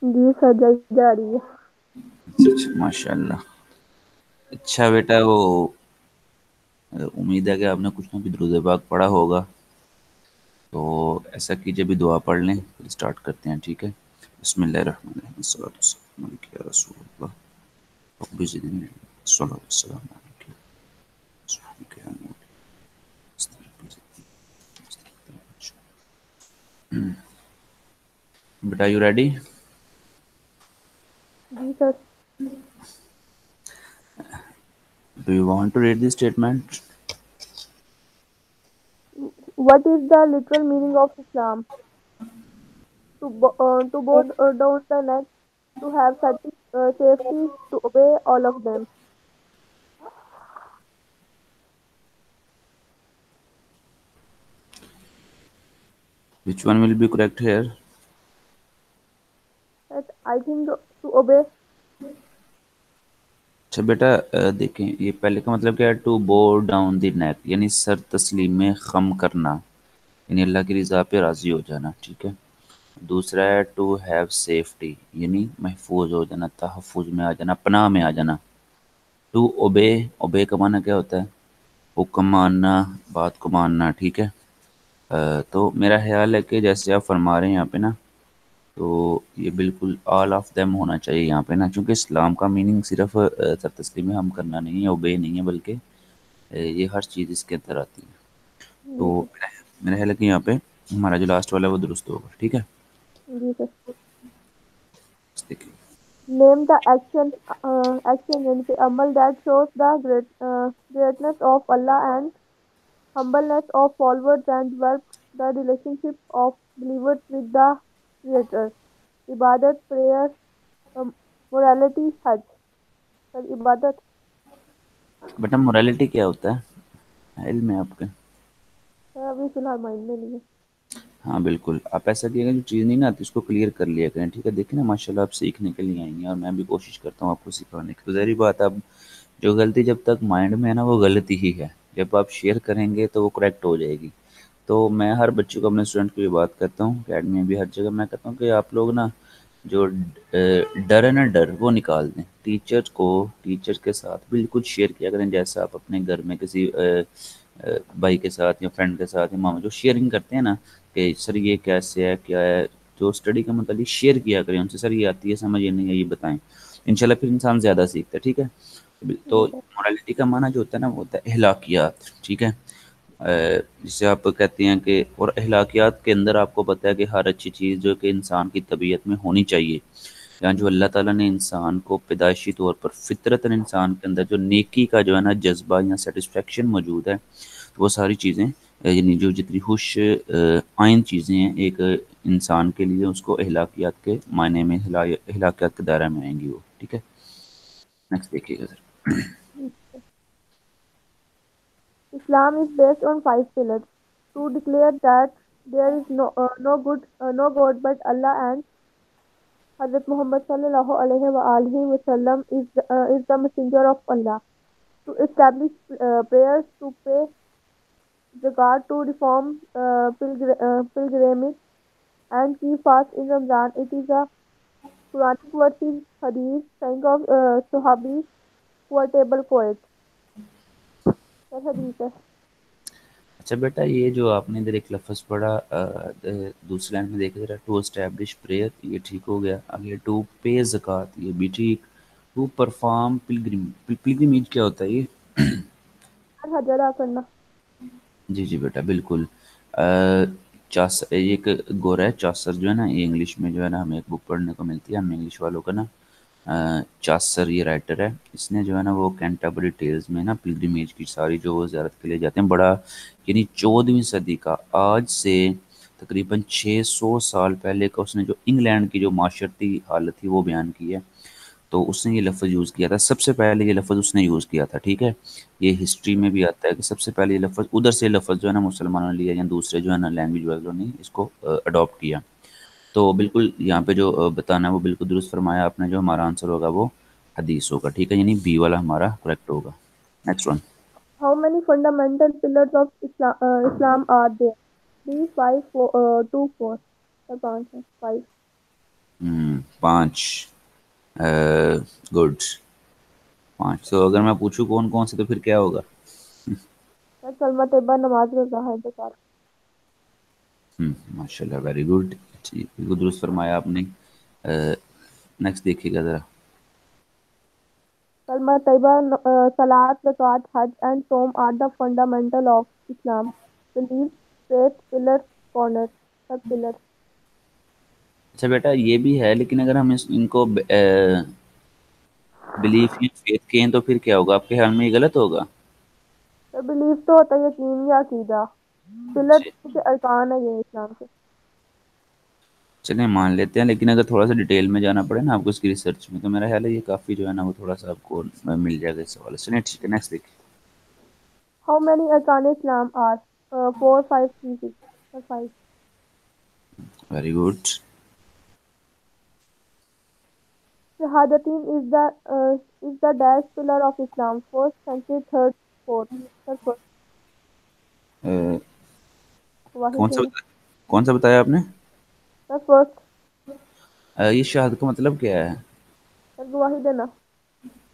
جی سر جا رہی ہے. اچھا ماشاء اللہ. اچھا بیٹا وہ امید ہے کہ آپ نے کچھ نہ کچھ درود پاک پڑھا ہوگا. تو ایسا کیجیے بھی دعا پڑھ لیں پھر اسٹارٹ کرتے ہیں. ٹھیک ہے. بسم اللہ الرحمن الرحیم والصلاۃ والسلام علیک یا رسول اللہ رب زدنی الصلاۃ والسلام علیک سبحانک یا مولا بیٹا یو ریڈی؟ جی sir. Do you want to read the statement? What is the literal meaning of Islam? To bow down the neck, to have safety, to obey all of them. Which one will be correct here? That I think to obey. اچھا بیٹا دیکھیں یہ پہلے کا مطلب کیا ہے؟ To بو down the نیک یعنی سر تسلیم میں خم کرنا، یعنی اللہ کی رضا پہ راضی ہو جانا. ٹھیک ہے. دوسرا ہے ٹو ہیو سیفٹی یعنی محفوظ ہو جانا، تحفظ میں آ جانا، پناہ میں آ جانا. ٹو اوبے، اوبے کا معنی کیا ہوتا ہے؟ حکم ماننا، بات کو ماننا. ٹھیک ہے. تو میرا خیال ہے کہ جیسے آپ فرما رہے ہیں یہاں پہ نا، تو یہ بالکل آل آف دیم ہونا چاہیے یہاں پہ نا، چونکہ اسلام کا میننگ صرف سر تسلیم ہم کرنا نہیں ہے، اوبے نہیں ہے، بلکہ یہ ہر چیز اس کے اندر آتی ہے. تو جی سر. میرا خیال ہے کہ یہاں پہ ہمارا جو لاسٹ والا ہے وہ درست ہوگا. ٹھیک ہے. جی سر. دیکھیے Name the action in the amal that shows the greatness of Allah and humbleness of followers and work the relationship of believers with the Creator. Ibadat, prayer, morality, Hajj. Sir, Ibadat. Beta morality کیا ہوتا ہے علم ہے آپ کے؟ سر ابھی فی الحال مائنڈ میں نہیں ہے. ہاں بالکل. آپ ایسا کیے گا جو چیز نہیں نا آتی اس کو کلیئر کر لیا کریں. ٹھیک ہے. دیکھیں نا ماشاء اللہ آپ سیکھنے کے لیے آئیں گے اور میں بھی کوشش کرتا ہوں آپ کو سکھانے کی. تو ظاہری بات ہے اب جو غلطی جب تک مائنڈ میں ہے نا وہ غلطی ہی ہے، جب آپ شیئر کریں گے تو وہ کریکٹ ہو جائے گی. تو میں ہر بچے کو اپنے اسٹوڈنٹ کو یہ بات کرتا ہوں، اکیڈمی میں بھی ہر جگہ میں کہتا ہوں کہ آپ لوگ نا جو ڈر ہے نا ڈر وہ نکال دیں. ٹیچر کے ساتھ بالکل شیئر کیا کریں جیسا آپ اپنے گھر میں کسی بھائی کے ساتھ یا فرینڈ کے ساتھ یا ماما جو شیئرنگ کرتے ہیں نا کہ سر یہ کیسے ہے کیا ہے، جو اسٹڈی کا متعلق شیئر کیا کریں ان سے. سر یہ آتی ہے سمجھ یہ نہیں ہے یہ بتائیں، انشاءاللہ پھر انسان زیادہ سیکھتا ہے. ٹھیک ہے. تو جی سر. مورالٹی کا معنی جو ہوتا ہے نا وہ ہوتا ہے اخلاقیات. ٹھیک ہے. جسے آپ کہتے ہیں کہ اور اخلاقیات کے اندر آپ کو پتہ ہے کہ ہر اچھی چیز جو کہ انسان کی طبیعت میں ہونی چاہیے، یہاں جو اللہ تعالیٰ نے انسان کو پیدائشی طور پر فطرتاً انسان کے اندر جو نیکی کا جو ہے نا جذبہ یا سیٹسفیکشن موجود ہے، وہ ساری چیزیں یعنی جو جتنی خوش آئند چیزیں ہیں ایک انسان کے لیے اس کو اخلاقیات کے معنی میں اخلاقیات کے دائرہ میں آئیں گی وہ. ٹھیک ہے. نیکسٹ دیکھیے گا سر. Islam is based on five pillars. To declare that there is no God but Allah and Hazrat Muhammad sallallahu alaihi wasallam is the messenger of Allah. To establish prayers, to pay zakat, to reform pilgrimage, and keep fast in Ramadan. It is a Quranic verses, hadith, saying of Sahabi, quotable quote. Sir, hadith ہے. اچھا بیٹا یہ جو آپ نے ادھر ایک لفظ پڑھا دوسری لائن میں دیکھا ذرا، ٹو اسٹیبلش پریئر یہ ٹھیک ہو گیا. آگے ٹو پے زکوٰۃ یہ بھی ٹھیک. ٹو پرفارم پلگرمیج کیا ہوتا ہے یہ؟ سر حج ادا کرنا. جی جی بیٹا بالکل. چاسر ایک گورا ہے چاسر جو ہے نا، یہ انگلش میں جو ہے نا ہمیں ایک بک پڑھنے کو ملتی ہے ہم انگلش والوں کا نا. چاسر یہ رائٹر ہے، اس نے جو ہے نا وہ کینٹربری ٹیلز میں نا پلگرمیج کی ساری جو وہ زیارت کے لیے جاتے ہیں بڑا، یعنی 14ویں صدی کا آج سے تقریباً 600 سال پہلے کا اس نے جو انگلینڈ کی جو معاشرتی حالت تھی وہ بیان کی ہے. تو اس نے یہ لفظ یوز کیا تھا سب سے پہلے، یہ لفظ اس نے یوز کیا تھا. ٹھیک ہے. یہ ہسٹری میں بھی آتا ہے کہ سب سے پہلے یہ لفظ ادھر سے لفظ جو ہے نا مسلمانوں نے لیا یا دوسرے جو ہے نا لینگویج والوں نے اس کو اڈاپٹ کیا. تو بالکل یہاں پہ جو بتانا ہے وہ بالکل درست فرمایا آپ نے. جو ہمارا آنسر ہوگا وہ حدیث ہوگا. ٹھیک ہے. یعنی بی والا ہمارا کریکٹ ہوگا. Next one. How many fundamental pillars of Islam are there? 3, 5, 4, 2, 4. Sir, 5 ہے. 5. پانچ. گڈ. پانچ. تو اگر میں پوچھوں کون کون سے تو پھر کیا ہوگا؟ سر کلمہ طیبہ، نماز، روزہ، حج، زکوٰۃ. ماشاء اللہ، ویری گڈ. ٹھیک، بالکل درست فرمایا آپ نے. نیکسٹ دیکھیے گا ذرا. کلمہ طیبہ، صلاۃ، زکوٰۃ، حج اینڈ صوم are the fundamental of Islam. Belief, faith, pillar, corner. سب پلر. اچھا بیٹا، یہ بھی ہے لیکن اگر ہم ان کو بلیف یا فیتھ کہیں تو پھر کیا ہوگا؟ آپ کے خیال میں یہ غلط ہوگا؟ سر بلیف تو ہوتا ہے یقین یا عقیدہ. پلر کے ارکان ہے یہ اسلام کے. چلیں مان لیتے ہیں، لیکن اگر تھوڑا سا ڈیٹیل میں جانا پڑے نا آپ کو اس کی ریسرچ میں، تو میرا خیال ہے یہ کافی جو ہے نا وہ تھوڑا سا آپ کو مل جائے گا اس حوالے سے. چلیں ٹھیک ہے، نیکسٹ دیکھیے. ہاؤ مینی ارکان اسلام آر؟ 4 5 3 6. سر 5. Very good. شہادتین is the dash pillar of Islam. First, second, third, fourth. Sir, first. کون واحد سا دینا. بتایا؟ کون سا بتایا آپ نے؟ سر first. یہ شہادت کا مطلب کیا ہے؟ سر گواہی دینا.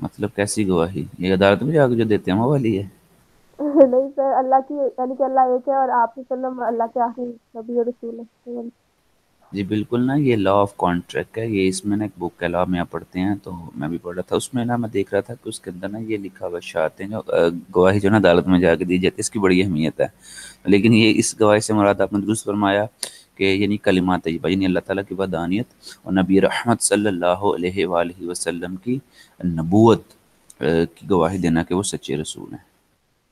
مطلب کیسی گواہی؟ یہ عدالت میں جا کے جو دیتے ہیں وہ والی ہے؟ نہیں سر، اللہ کی یعنی کہ اللہ ایک ہے اور آپ وسلم اللہ کے آخری نبی اور رسول ہے. جی بالکل نا، یہ لا آف کانٹریکٹ ہے. یہ اس میں نا ایک بک ہے، لا میں آپ پڑھتے ہیں تو میں بھی پڑھ رہا تھا. اس میں نا میں دیکھ رہا تھا کہ اس کے اندر نا یہ لکھا ہوا شہادتیں جو گواہی جو نا عدالت میں جا کے دی جاتی ہے، اس کی بڑی اہمیت ہے. لیکن یہ اس گواہی سے مراد آپ نے درست فرمایا کہ یعنی کلمات طیبہ، یعنی اللہ تعالیٰ کی وحدانیت اور نبی رحمت صلی اللہ علیہ وآلہ وسلم کی نبوت کی گواہی دینا کہ وہ سچے رسول ہیں.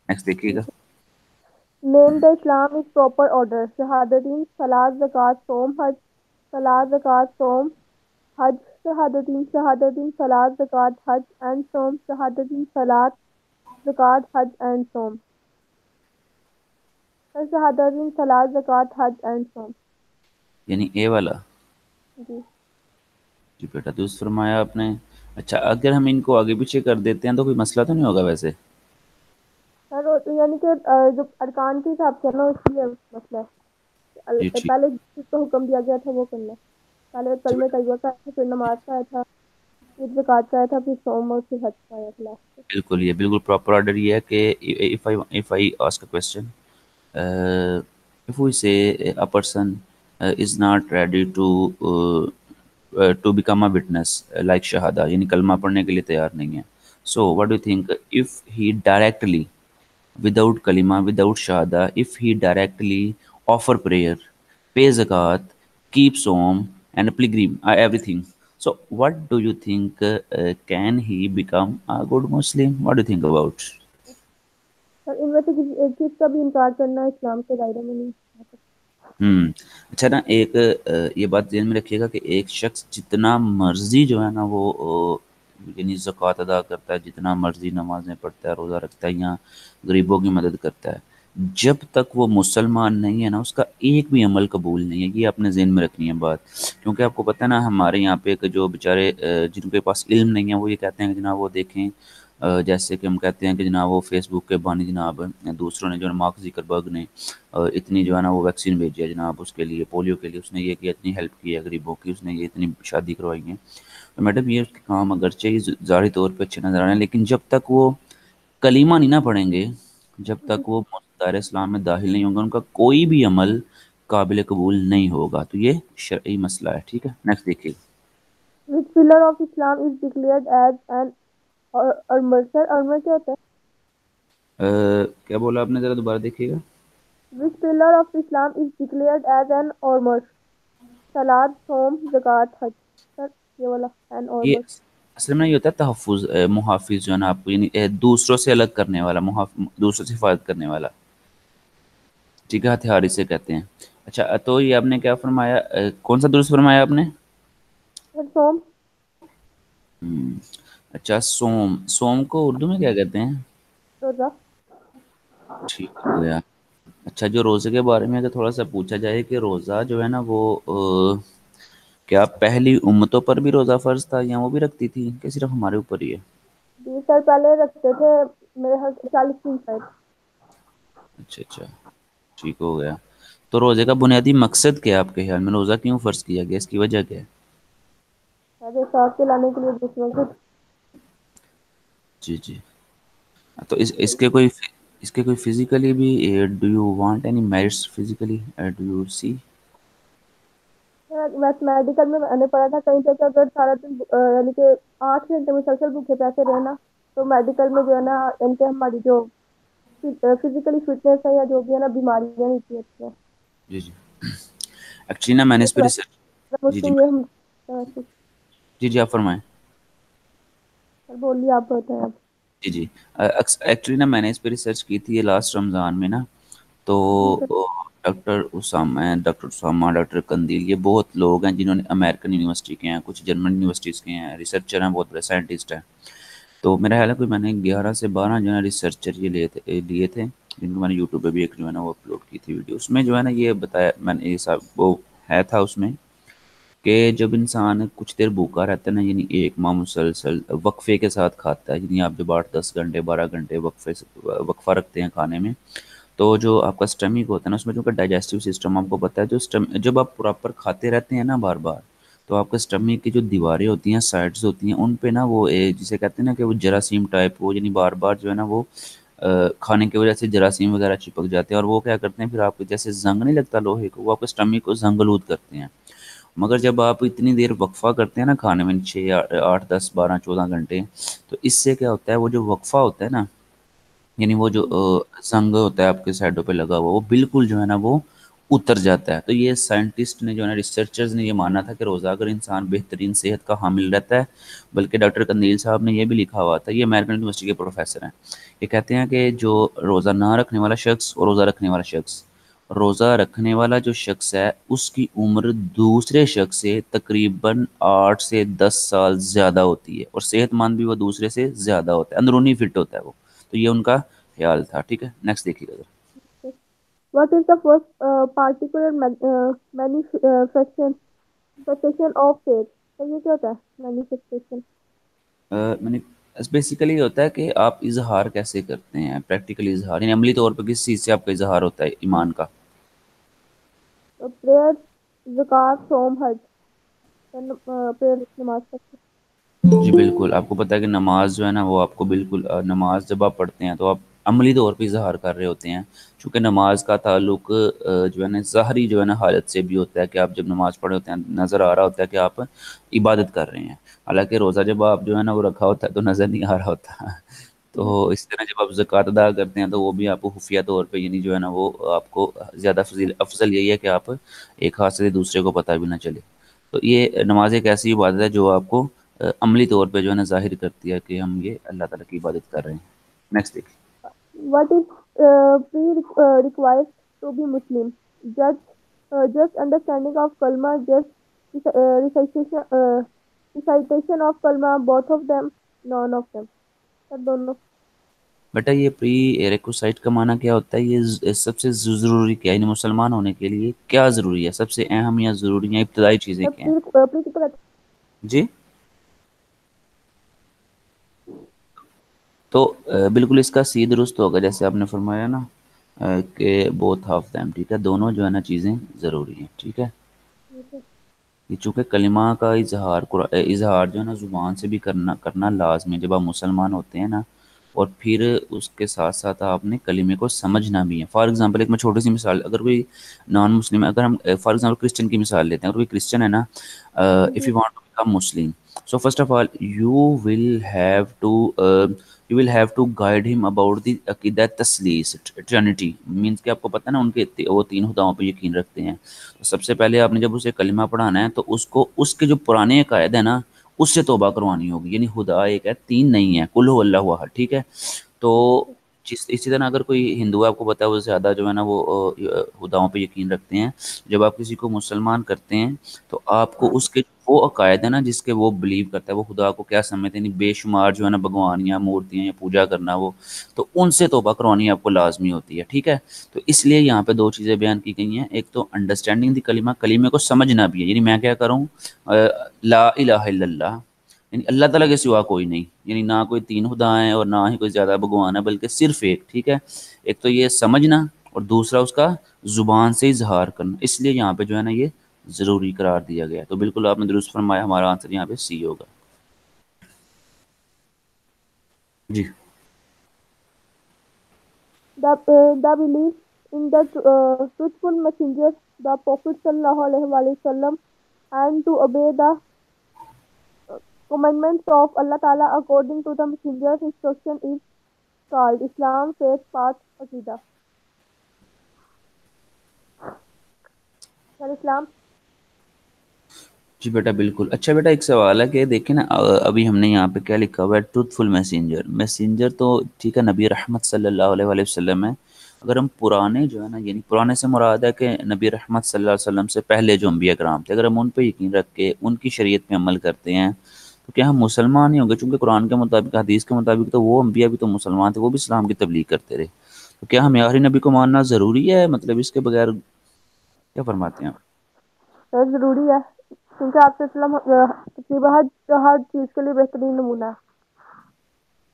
نیکسٹ دیکھیے گا. Name the Islam is proper order. Shahadatin, Salat, Zakat, Som, Hajj. Salat, Zakat, Som, Hajj. Shahadatin, Shahadatin, Salat, Zakat, Hajj and Som. Shahadatin, Salat, Zakat, Hajj and Som. Sir, Shahadatin, Salat, Zakat, Hajj and Som. یعنی اے والا. جی. جی بیٹا درست فرمایا آپ نے. اچھا، اگر ہم ان کو آگے پیچھے کر دیتے ہیں تو کوئی مسئلہ تو نہیں ہوگا ویسے؟ سر یعنی کہ جو ارکان کے حساب سے نا اس لیے مسئلہ جی ہے. ٹھیک. پہلے جس کو حکم دیا گیا تھا وہ کرنا. پہلے کلمہ طیبہ کا آیا تھا، پھر نماز کا آیا تھا، پھر زکوٰۃ کا آیا تھا، پھر صوم اور پھر حج کا آیا تھا لاسٹ میں. بالکل، یہ بالکل پراپر آرڈر یہ ہے کہ if I ask a question, if we say a person is not ready to become a witness like shahada، یعنی کلمہ پڑھنے کے لیے تیار نہیں ہے. So what do you think if he directly without kalima, without shahada, if he directly offer prayer, pay zakat, keep som and pilgrim, everything, so what do you think, can he become a good Muslim? What do you think about? سر ان میں سے کسی ایک چیز کا بھی انکار کرنا اسلام کے دائرے میں نہیں آتا. اچھا نا، ایک یہ بات ذہن میں رکھیے گا کہ ایک شخص جتنا مرضی جو ہے نا وہ یعنی زکوٰۃ ادا کرتا ہے، جتنا مرضی نمازیں پڑھتا ہے، روزہ رکھتا ہے یا غریبوں کی مدد کرتا ہے، جب تک وہ مسلمان نہیں ہے نا اس کا ایک بھی عمل قبول نہیں ہے. یہ آپ نے ذہن میں رکھنی ہے بات. کیونکہ آپ کو پتہ ہے نا ہمارے یہاں پہ ایک جو بیچارے جن کے پاس علم نہیں ہے وہ یہ کہتے ہیں کہ جناب وہ دیکھیں، جیسے کہ ہم کہتے ہیں کہ جناب وہ فیس بک کے بانی جناب دوسروں نے جو ہے مارک زکربرگ نے اتنی جو ہے نا وہ ویکسین بھیجی ہے جناب اس کے لیے، پولیو کے لیے اس نے یہ کیا، اتنی ہیلپ کی ہے غریبوں کی، اس نے یہ اتنی شادی کروائی ہیں. تو میڈم یہ کام اگرچہ ہی ظاہری طور پہ اچھے نظر آ رہے ہیں، لیکن جب تک وہ کلمہ نہیں نہ پڑھیں گے، جب تک وہ دائرۂ اسلام میں داخل نہیں ہوں گے، ان کا کوئی بھی عمل قابل قبول نہیں ہوگا. تو یہ شرعی مسئلہ ہے. ٹھیک ہے، نیکسٹ دیکھیے. Which pillar of Islam is declared as an armor? Sir armor کیا ہوتا ہے؟ کیا بولا آپ نے؟ ذرا دوبارہ دیکھیے گا. Which pillar of Islam is declared as an armor? Salat, Som, Zakat, Hajj. سر یہ والا an یہ armor. اصل میں یہ ہوتا ہے تحفظ، محافظ جو ہے نا آپ کو، یعنی دوسروں سے الگ کرنے والا، دوسروں سے حفاظت کرنے والا. ٹھیک ہے، ہتھیار اسے کہتے ہیں. اچھا تو یہ آپ نے کیا فرمایا، کون سا درست فرمایا آپ نے؟ سر Som. اچھا، سوم. سوم کو اردو میں کیا کہتے ہیں؟ روزہ. ٹھیک ہو گیا. اچھا، جو روزے کے بارے میں اگر تھوڑا سا پوچھا جائے کہ روزہ جو ہے نا وہ کیا پہلی امتوں پر بھی روزہ فرض تھا یا وہ بھی رکھتی تھی کہ صرف ہمارے اوپر ہی ہے؟ 20 سال پہلے رکھتے تھے میرے خیال 40 دن شاید. اچھا اچھا، ٹھیک ہو گیا. تو روزے کا بنیادی مقصد کیا ہے آپ کے خیال میں؟ روزہ کیوں فرض کیا گیا، اس کی وجہ کیا ہے؟ ایسے ساتھ چلانے کے لیے دوسروں کو. جی جی. تو اس کے کوئی فزیکلی بھی do you want any merits physically do you see? Medical میں نے پڑھا تھا کہیں پہ کہ اگر سارا دن یعنی کہ 8 گھنٹے مسلسل بھوکے پیسے رہنا تو میڈیکل میں جو ہے نا یعنی کہ ہماری جو فزیکلی فٹنس ہے یا جو بھی ہے نا بیماریاں نہیں تھی اچھا. جی جی. ایکچولی نا میں نے اس پہ ریسرچ. جی جی مسلم یہ ہم جی جی آپ فرمائیں. بولیے آپ بتائیں آپ. جی جی. ایکچولی نا میں نے اس پہ ریسرچ کی تھی یہ لاسٹ رمضان میں نا. تو جی سر. ڈاکٹر اسامہ ڈاکٹر قندیل یہ بہت لوگ ہیں جنہوں نے امریکن یونیورسٹی کے ہیں کچھ جرمن یونیورسٹیز کے ہیں ریسرچر ہیں بہت بڑے سائنٹسٹ ہیں. تو میرا خیال ہے کوئی میں نے 11 سے 12 جو ہے ریسرچر یہ لیے تھے جن کو میں نے یوٹیوب پہ بھی ایک جو ہے نا وہ اپلوڈ کی تھی ویڈیو. اس میں جو ہے نا یہ بتایا میں نے یہ سب وہ تھا اس میں کہ جب انسان کچھ دیر بھوکا رہتا ہے نا یعنی ایک ماہ مسلسل وقفے کے ساتھ کھاتا ہے یعنی آپ جب 8-10 گھنٹے 12 گھنٹے وقفہ رکھتے ہیں کھانے میں تو جو آپ کا اسٹمک ہوتا ہے نا اس میں جو کہ ڈائجسٹو سسٹم آپ کو پتہ ہے جب آپ پراپر کھاتے رہتے ہیں نا بار بار تو آپ کے اسٹمک کی جو دیواریں ہوتی ہیں سائڈز ہوتی ہیں ان پہ نا وہ جسے کہتے ہیں نا کہ وہ جراثیم ٹائپ ہو یعنی بار بار جو ہے نا وہ کھانے کی وجہ سے جراثیم وغیرہ چپک جاتے ہیں اور وہ کیا کرتے ہیں پھر آپ کو جیسے زنگ نہیں لگتا لوہے کو وہ آپ کے اسٹمک کو زنگ آلود کرتے ہیں. مگر جب آپ اتنی دیر وقفہ کرتے ہیں نا کھانے میں 6 8 10 12 14 گھنٹے تو اس سے کیا ہوتا ہے وہ جو وقفہ ہوتا ہے نا یعنی وہ جو زنگ ہوتا ہے آپ کے سائڈوں پہ لگا ہوا وہ بالکل جو ہے نا وہ اتر جاتا ہے. تو یہ سائنٹسٹ نے جو ہے نا ریسرچرز نے یہ مانا تھا کہ روزہ اگر انسان بہترین صحت کا حامل رہتا ہے بلکہ ڈاکٹر قندیل صاحب نے یہ بھی لکھا ہوا تھا یہ امیرکن یونیورسٹی کے پروفیسر ہیں. یہ کہتے ہیں کہ جو روزہ نہ رکھنے والا شخص اور روزہ رکھنے والا شخص روزہ رکھنے والا جو شخص ہے اس کی عمر دوسرے شخص سے تقریباً 8 سے 10 سال زیادہ ہوتی ہے اور صحت مند بھی وہ دوسرے سے زیادہ ہوتا ہے اندرونی فٹ ہوتا ہے وہ. تو یہ ان کا خیال تھا. ٹھیک ہے نیکسٹ دیکھیے گا. What is the first particular manifestation of faith? تو یہ کیا ہوتا ہے manifestation? بیسیکلی یہ ہوتا ہے کہ آپ اظہار کیسے کرتے ہیں پریکٹیکل اظہار یعنی عملی طور پہ کس چیز سے آپ کا اظہار ہوتا ہے ایمان کا. پریئر زکات صوم حج پریئر نماز پڑھتے جی بالکل. آپ کو پتہ ہے کہ نماز جو ہے نا وہ آپ کو بالکل نماز جب آپ پڑھتے ہیں تو آپ عملی طور پہ اظہار کر رہے ہوتے ہیں چونکہ نماز کا تعلق جو ہے نا ظاہری جو ہے نا حالت سے بھی ہوتا ہے کہ آپ جب نماز پڑھے ہوتے ہیں نظر آ رہا ہوتا ہے کہ آپ عبادت کر رہے ہیں. حالانکہ روزہ جب آپ جو ہے نا وہ رکھا ہوتا ہے تو نظر نہیں آ رہا ہوتا. تو اس طرح جب آپ زکوٰۃ ادا کرتے ہیں تو وہ بھی آپ کو خفیہ طور پہ یعنی جو ہے نا وہ آپ کو زیادہ افضل یہی ہے کہ آپ ایک ہاتھ سے دوسرے کو پتہ بھی نہ چلے. تو یہ نماز ایک ایسی عبادت ہے جو آپ کو عملی طور پہ جو ہے نا ظاہر کرتی ہے کہ ہم یہ اللہ تعالیٰ کی عبادت کر رہے ہیں. نیکسٹ دیکھیں. What is required to be Muslim? Just understanding of kalma, just recitation of kalma, both of them, none of them. سر دونوں. بیٹا یہ پری ریکوسائٹ کا معنی کیا ہوتا ہے یہ سب سے ضروری کیا ہے یعنی مسلمان ہونے کے لیے کیا ضروری ہے سب سے اہم یا ضروری یا ابتدائی چیزیں کیا ہیں. جی تو بالکل اس کا سی درست ہوگا جیسے آپ نے فرمایا نا کہ بوتھ آف دیم. ٹھیک ہے دونوں جو ہے نا چیزیں ضروری ہیں. ٹھیک ہے یہ چونکہ کلمہ کا اظہار جو ہے نا زبان سے بھی کرنا لازمی ہے جب آپ مسلمان ہوتے ہیں نا اور پھر اس کے ساتھ ساتھ آپ نے کلمے کو سمجھنا بھی ہے. فار ایگزامپل ایک میں چھوٹی سی مثال اگر کوئی نان مسلم اگر ہم فار ایگزامپل کرسچن کی مثال لیتے ہیں اگر کوئی کرسچن ہے نا if you want to become Muslim so first of all you will have to guide him about the عقیدہ تثلیث ٹرینٹی مینس کہ آپ کو پتہ ہے نا ان کے وہ 3 خداؤں پہ یقین رکھتے ہیں. تو سب سے پہلے آپ نے جب اسے کلمہ پڑھانا ہے تو اس کو اس کے جو پرانے عقائد ہیں نا اس سے توبہ کروانی ہوگی یعنی خدا ایک ہے 3 نہیں ہے قل هو اللہ احد. ٹھیک ہے تو اسی طرح اگر کوئی ہندو آپ کو پتا ہے وہ زیادہ جو ہے نا وہ خداؤں پہ یقین رکھتے ہیں جب آپ کسی کو مسلمان کرتے ہیں تو آپ کو اس کے وہ عقائد ہے نا جس کے وہ بلیو کرتا ہے وہ خدا کو کیا سمجھتے ہیں بے شمار جو ہے نا بھگوان یا مورتیاں یا پوجا کرنا وہ تو ان سے توبہ کروانی آپ کو لازمی ہوتی ہے. ٹھیک ہے تو اس لیے یہاں پہ 2 چیزیں بیان کی گئی ہیں ایک تو انڈرسٹینڈنگ دی کلمے کو سمجھنا بھی ہے یعنی میں کیا کروں لا الہ الا اللہ یعنی اللہ تعالیٰ کے سوا کوئی نہیں یعنی نہ کوئی 3 خدا ہیں اور نہ ہی کوئی زیادہ بھگوان ہے بلکہ صرف ایک. ٹھیک ہے ایک تو یہ سمجھنا اور دوسرا اس کا زبان سے اظہار کرنا. اس لیے یہاں پہ جو ہے نا یہ ضروری قرار دیا گیا. تو بالکل آپ نے درست فرمایا, ہمارا آنسر یہاں پہ سی ہوگا. جی The belief in the truthful messengers, the Prophet sallallahu alaihi wasallam, and to obey the commandments of Allah Ta'ala according to the messenger's instruction is called Islam, faith, path, Aqidah. Sir, Islam. جی بیٹا بالکل. اچھا بیٹا ایک سوال ہے کہ دیکھیں نا, ابھی ہم نے یہاں پہ کیا لکھا ہوا ہے, ٹروتھ فل میسنجر. میسنجر تو ٹھیک ہے نبی رحمت صلی اللہ علیہ وآلہ وسلم ہے. اگر ہم پرانے جو ہے نا, یعنی پرانے سے مراد ہے کہ نبی رحمت صلی اللہ علیہ وسلم سے پہلے جو انبیاء کرام تھے, اگر ہم ان پہ یقین رکھ کے ان کی شریعت پہ عمل کرتے ہیں تو کیا ہم مسلمان ہی ہوں گے؟ چونکہ قرآن کے مطابق, حدیث کے مطابق تو وہ انبیاء بھی تو مسلمان تھے, وہ بھی اسلام کی تبلیغ کرتے رہے. تو کیا ہم آخری نبی کو ماننا ضروری ہے, مطلب اس کے بغیر کیا فرماتے ہیں آپ؟ سر ضروری ہے کیونکہ آپ سے اسلام تقریباً ہر چیز کے لیے بہترین نمونہ ہے.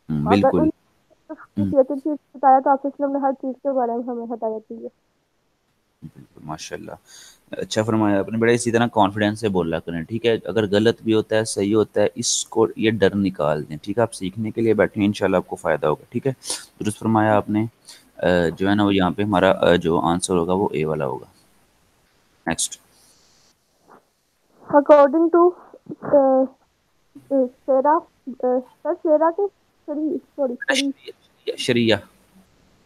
اگر بالکل. ان نصیحتیں چیز بتایا تو آپ سے اسلام نے ہر چیز کے بارے میں ہمیں ہدایت دی ہے. بالکل ماشاء اللہ, اچھا فرمایا آپ نے. بڑے اسی طرح کانفیڈینس سے بولا کریں, ٹھیک ہے؟ اگر غلط بھی ہوتا ہے صحیح ہوتا ہے, اس کو یہ ڈر نکال دیں, ٹھیک ہے؟ آپ سیکھنے کے لیے بیٹھیں, انشاءاللہ آپ کو فائدہ ہوگا, ٹھیک ہے؟ درست فرمایا آپ نے. جو ہے نا وہ یہاں پہ ہمارا جو آنسر ہوگا وہ اے والا ہوگا. Next. According to Sarah, sir, Sarah ke sorry, Shariah.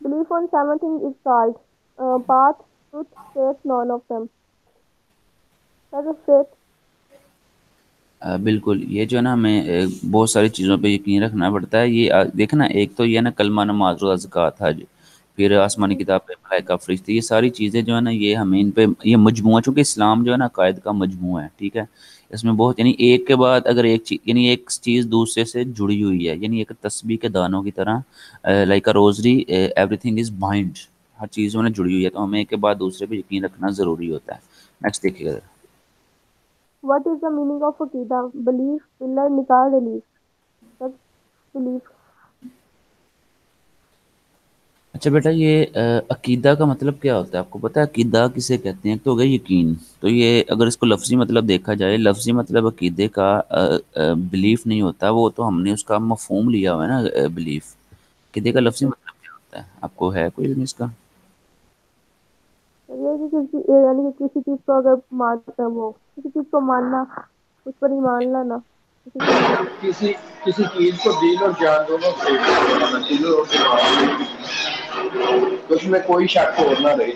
Belief on seven things is called path, truth, faith, none of them. Sir, faith. بالکل. یہ جو ہے نا ہمیں بہت ساری چیزوں پہ یقین رکھنا پڑتا ہے. یہ دیکھنا, ایک تو یہ نا کلمہ نماز و زکوٰۃ حج, پھر آسمانی کتاب پہ ملائکہ فرشتے, یہ ساری چیزیں جو ہے نا یہ ہمیں ان پہ یہ مجموعہ, چونکہ اسلام جو ہے نا عقائد کا مجموعہ ہے, ٹھیک ہے؟ اس میں بہت, یعنی ایک کے بعد اگر ایک چیز, یعنی ایک چیز دوسرے سے جڑی ہوئی ہے, یعنی ایک تسبیح کے دانوں کی طرح, like a rosary, everything is bind, ہر چیز میں جڑی ہوئی ہے, تو ہمیں ایک کے بعد دوسرے پہ یقین رکھنا ضروری ہوتا ہے. نیکسٹ دیکھیے گا. What is the meaning of Aqidah? Belief, pillar, nikah, release. Sir, belief. اچھا بیٹا, یہ عقیدہ کا مطلب کیا ہوتا ہے آپ کو پتہ ہے؟ عقیدہ کسے کہتے ہیں؟ تو ہو گیا یقین. تو یہ اگر اس کو لفظی مطلب دیکھا جائے, لفظی مطلب عقیدے کا بلیف نہیں ہوتا, وہ تو ہم نے اس کا مفہوم لیا ہوا ہے نا, بلیف. عقیدے کا لفظی مطلب کیا ہوتا ہے, آپ کو ہے کوئی علم اس کا؟ یہ یعنی کہ کسی چیز کو اگر ماننا, وہ کسی چیز کو ماننا, اس پر ایمان لانا, کسی چیز کو دل اور جان دونوں سے دل اور اس میں کوئی شک اور نہ رہے.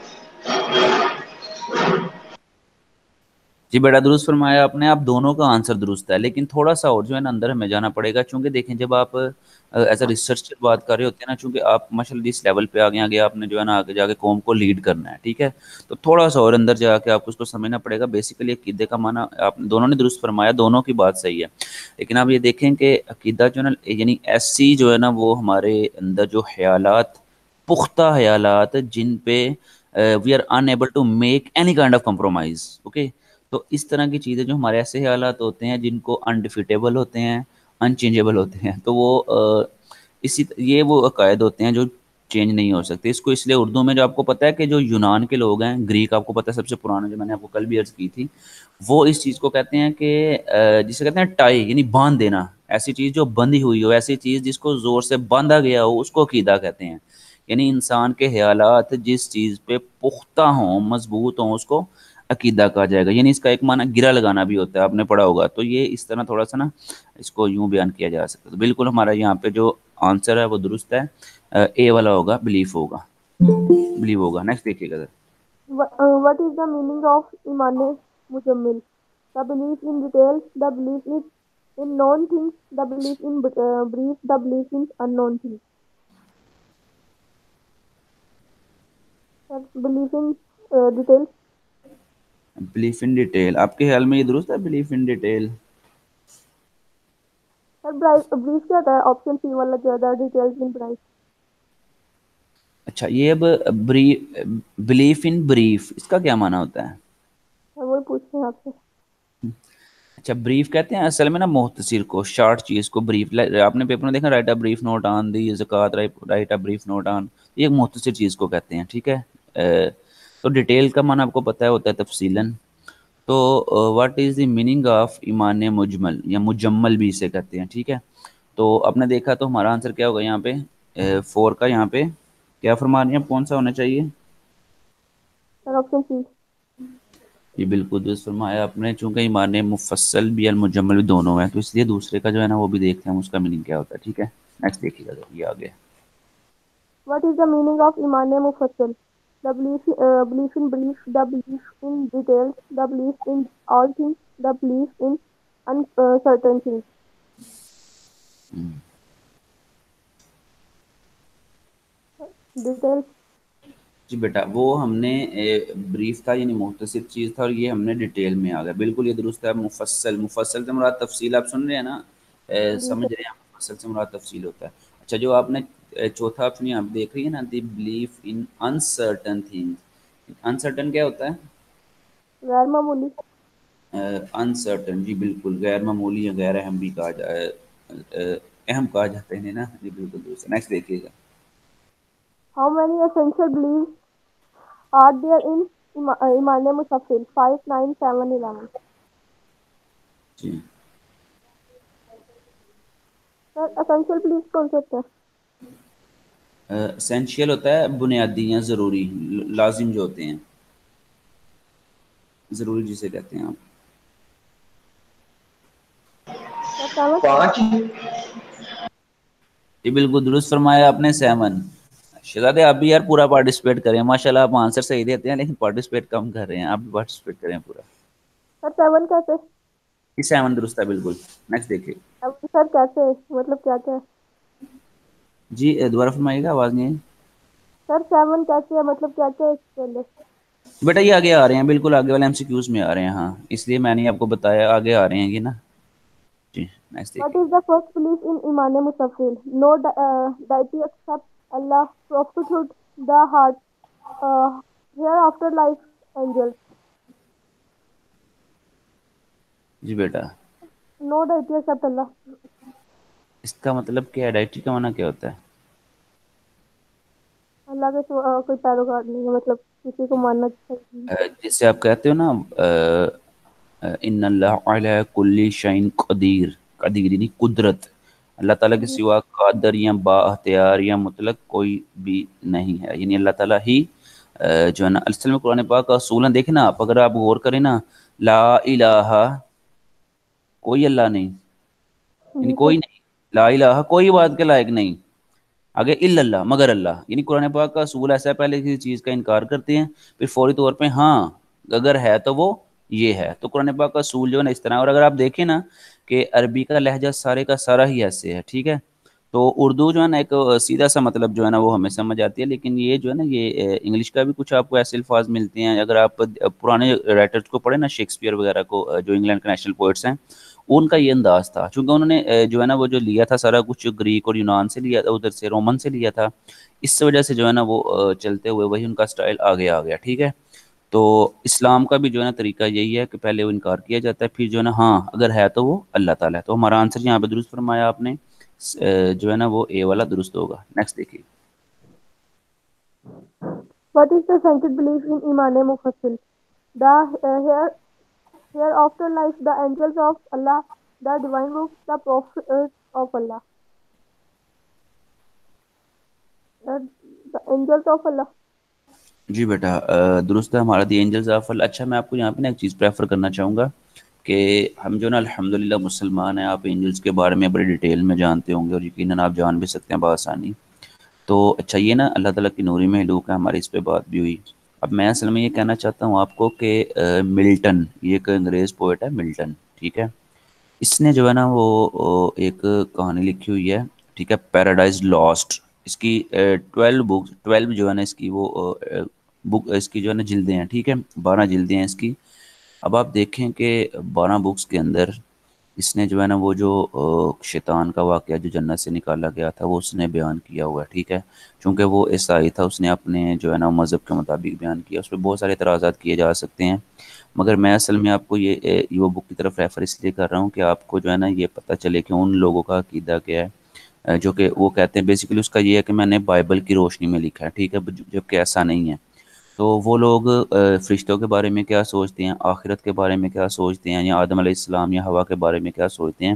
جی بیٹا درست فرمایا آپ نے. آپ دونوں کا آنسر درست ہے, لیکن تھوڑا سا اور جو ہے نا اندر ہمیں جانا پڑے گا. چونکہ دیکھیں, جب آپ ایز اے ریسرچر بات کر رہے ہوتے ہیں نا, چونکہ آپ ماشاء اللہ اس لیول پہ آگے آپ نے جو ہے نا آگے جا کے قوم کو لیڈ کرنا ہے, ٹھیک ہے؟ تو تھوڑا سا اور اندر جا کے آپ کو اس کو سمجھنا پڑے گا. بیسیکلی عقیدے کا معنی آپ دونوں نے درست فرمایا, دونوں کی بات صحیح ہے, لیکن آپ یہ دیکھیں کہ عقیدہ جو ہے نا, یعنی ایسی جو ہے نا وہ ہمارے اندر جو خیالات, پختہ خیالات, جن پہ we are enable to make any kind of compromise, okay? تو اس طرح کی چیزیں جو ہمارے ایسے حالات ہوتے ہیں جن کو انڈیفیٹیبل ہوتے ہیں, انچینجیبل ہوتے ہیں, تو وہ یہ وہ عقائد ہوتے ہیں جو چینج نہیں ہو سکتے. اس کو اس لیے اردو میں جو آپ کو پتہ ہے کہ جو یونان کے لوگ ہیں, گریک آپ کو پتہ ہے سب سے پرانا, جو میں نے آپ کو کل بھی عرض کی تھی, وہ اس چیز کو کہتے ہیں کہ جسے کہتے ہیں ٹائی, یعنی باندھ دینا. ایسی چیز جو بندھی ہوئی ہو, ایسی چیز جس کو زور سے باندھا گیا ہو, اس کو عقیدہ کہتے ہیں. یعنی انسان کے خیالات جس چیز پہ پختہ ہوں, مضبوط ہوں, اس کو عقیدہ کہا جائے گا. یعنی اس کا ایک معنی گرا لگانا بھی ہوتا ہے, آپ نے پڑھا ہوگا. تو یہ اس طرح تھوڑا سا نا اس کو یوں بیان کیا جا سکتا ہے. تو بالکل ہمارا یہاں پہ جو آنسر ہے وہ درست ہے, اے والا ہوگا, بلیف ہوگا, بلیو ہوگا. نیکسٹ دیکھیے گا سر. what is the meaning of Iman Mujammil? The belief in details, the belief in known things, the belief in brief, the belief in unknown things. Sir, belief in details. Belief in detail, آپ کے خیال میں یہ درست ہے, belief in detail? Sir brief کیا ہوتا ہے؟ آپشن سی والا جو ہے ڈیٹیلز ان برائٹ. اچھا, یہ اب بلیف ان بریف, اس کا کیا معنی ہوتا ہے؟ وہی پوچھتے ہیں آپ سے. اچھا, بریف کہتے ہیں اصل میں نا مختصر کو, شارٹ چیز کو بریف. آپ نے پیپر میں دیکھا, right a brief note on دی زکوٰۃ, right a brief note on, یہ ایک مختصر چیز کو کہتے ہیں, ٹھیک ہے؟ تو ڈیٹیل کا معنی آپ کو پتہ ہوتا ہے تفصیلاً. تو what is the meaning of ایمان مجمل یا مجمل بھی اسے کہتے ہیں. ٹھیک ہے, تو آپ نے دیکھا تو ہمارا آنسر کیا ہوگا یہاں پہ 4 کا. یہاں پہ کیا فرما رہی ہیں آپ, کون سا ہونا چاہیے؟ سر آپشن سی. یہ بالکل درست فرمایا آپ نے. چونکہ ایمان مفصل بھی المجمل بھی دونوں ہیں, تو اس لیے دوسرے کا جو ہے نا وہ بھی دیکھتے ہیں اس کا میننگ کیا ہوتا ہے. ٹھیک ہے, نیکسٹ دیکھیے گا یہ آگے. What is the meaning of Iman Mufassal? The belief in brief, the belief in details, the belief in all things, the belief in uncertain things. Details. جی بیٹا, وہ ہم نے بریف تھا یعنی مختصر چیز تھا, اور یہ ہم نے ڈیٹیل میں آ گیا. بالکل یہ درست ہے. مفصل, مفصل سے مراد تفصیل آپ سن رہے ہیں نا, جی سمجھ سر. رہے ہیں آپ, مفصل سے مراد تفصیل ہوتا ہے. اچھا, جو آپ نے چوتھا آپشن یہاں پہ دیکھ رہی ہے نا, the belief in uncertain thing. Uncertain کیا ہوتا ہے؟ غیر معمولی. انسرٹن, جی بالکل, غیر معمولی یا غیر اہم بھی کہا جائے, اہم کہا جاتے ہیں نا. جی بالکل درست. نیکسٹ دیکھیے گا. How many essential beliefs are there in Iman Mufassal? 5, 9, 7, 11. G Sir, essential beliefs کون سے ہوتے ہیں؟ اسینشیل ہوتا ہے بنیادی یا ضروری, لازم جو ہوتے ہیں, ضروری جسے کہتے ہیں آپ. Sir, 7. 5. جی بالکل درست فرمایا آپ نے, 7. شہزادے آپ بھی یار پورا پارٹیسپیٹ کریں, ماشاءاللہ آپ آنسر صحیح دیتے ہیں لیکن پارٹیسپیٹ کم کر رہے ہیں. آپ بھی پارٹیسپیٹ کریں پورا. Sir, 7 کیسے؟ یہ 7 درست ہے بالکل. نیکسٹ دیکھیے. سر کیسے مطلب کیا کیا ہے؟ جی دوبارہ فرمائیے گا, آواز نہیں آئی. سر 7 کیسے ہے مطلب کیا کیا ہے اس کے اندر؟ بیٹا یہ آگے آ رہے ہیں, بالکل آگے والے MCQs میں آ رہے ہیں. ہاں اس لیے میں نے آپ کو بتایا, آگے آ رہے ہیں یہ نا. جی نیکسٹ What دیکھیے. is the first belief in Iman Mufassal? No deity except Allah, prophethood, the heart, hereafter life, angels. G beta, No deity except Allah. اس کا مطلب کیا ہے, ڈائٹری کا معنی کیا ہوتا ہے؟ اللہ کے سوا کوئی پیروکار نہیں ہے, مطلب کسی کو ماننا چاہیے. جس سے آپ کہتے ہو نا ان اللہ علی کل شیء قدیر, قدیر یعنی قدرت, اللہ تعالیٰ کے جی سوا قادر یا با اختیار یا مطلق کوئی بھی نہیں ہے. یعنی اللہ تعالیٰ ہی جو ہے نا, اصل میں قرآن پاک کا اصولاً دیکھیں نا آپ, اگر آپ غور کریں نا, لا الہ, کوئی اللہ نہیں, یعنی جی سر. کوئی نہیں, لا الہ کوئی بات کے لائق نہیں, آگے الا اللہ مگر اللہ. یعنی قرآن پاک کا اصول ایسا ہے, پہلے کسی چیز کا انکار کرتے ہیں پھر فوری طور پہ ہاں اگر ہے تو وہ یہ ہے. تو قرآن پاک کا اصول جو ہے نا اس طرح. اور اگر آپ دیکھیں نا کہ عربی کا لہجہ سارے کا سارا ہی ایسے ہے, ٹھیک ہے, تو اردو جو ہے نا ایک سیدھا سا مطلب جو ہے نا وہ ہمیں سمجھ آتی ہے, لیکن یہ جو ہے نا یہ انگلش کا بھی کچھ آپ کو ایسے الفاظ ملتے ہیں. اگر آپ پرانے رائٹرز کو پڑھیں نا, شیکسپیئر وغیرہ کو, جو انگلینڈ کے نیشنل پوئٹس ہیں, ان کا یہ انداز تھا, چونکہ انہوں نے جو ہے نا وہ جو لیا تھا سارا کچھ گریک اور یونان سے لیا تھا, ادھر سے رومن سے لیا تھا, اس وجہ سے جو ہے نا وہ چلتے ہوئے وہی ان کا سٹائل آگے آ گیا. ٹھیک ہے, تو اسلام کا بھی جو ہے نا طریقہ یہی ہے کہ پہلے وہ انکار کیا جاتا ہے, پھر جو ہے نا ہاں اگر ہے تو وہ اللہ تعالیٰ ہے. تو ہمارا آنسر یہاں پہ درست فرمایا آپ نے, جو ہے نا وہ اے والا درست ہوگا. نیکسٹ دیکھیے. What is the essential belief in Iman Mufassal? The hereafter life, the angels of Allah, the divine books, the prophets of Allah. The angels of Allah. جی بیٹا درست ہے ہمارا, دی اینجلز آف اللہ. اچھا میں آپ کو یہاں پہ نا ایک چیز پریفر کرنا چاہوں گا کہ ہم جو نا الحمدللہ مسلمان ہیں, آپ اینجلز کے بارے میں بڑی ڈیٹیل میں جانتے ہوں گے, اور یقیناً آپ جان بھی سکتے ہیں بآسانی. تو اچھا یہ نا اللہ تعالیٰ کی نوری محلوق ہے, ہماری اس پہ بات بھی ہوئی. اب میں اصل میں یہ کہنا چاہتا ہوں آپ کو کہ ملٹن, یہ ایک انگریز پوئٹ ہے ملٹن, ٹھیک ہے, اس نے جو ہے نا وہ ایک کہانی لکھی ہوئی ہے, ٹھیک ہے, پیراڈائز لاسٹ. اس کی 12 بکس, 12 جو ہے نا اس کی وہ بک, اس کی جو ہے نا جلدیں ہیں, ٹھیک ہے, 12 جلدیں ہیں اس کی. اب آپ دیکھیں کہ 12 بکس کے اندر اس نے جو ہے نا وہ جو شیطان کا واقعہ جو جنت سے نکالا گیا تھا وہ اس نے بیان کیا ہوا ہے, ٹھیک ہے, چونکہ وہ عیسائی تھا, اس نے اپنے جو ہے نا مذہب کے مطابق بیان کیا. اس پہ بہت سارے اعتراضات کیے جا سکتے ہیں, مگر میں اصل میں آپ کو یہ وہ بک کی طرف ریفر اس لیے کر رہا ہوں کہ آپ کو جو ہے نا یہ پتہ چلے کہ ان لوگوں کا عقیدہ کیا ہے, جو کہ وہ کہتے ہیں بیسیکلی اس کا یہ ہے کہ میں نے بائبل کی روشنی میں لکھا ہے, ٹھیک ہے, جب کہ ایسا نہیں ہے. تو وہ لوگ فرشتوں کے بارے میں کیا سوچتے ہیں، آخرت کے بارے میں کیا سوچتے ہیں، یا آدم علیہ السلام یا ہوا کے بارے میں کیا سوچتے ہیں.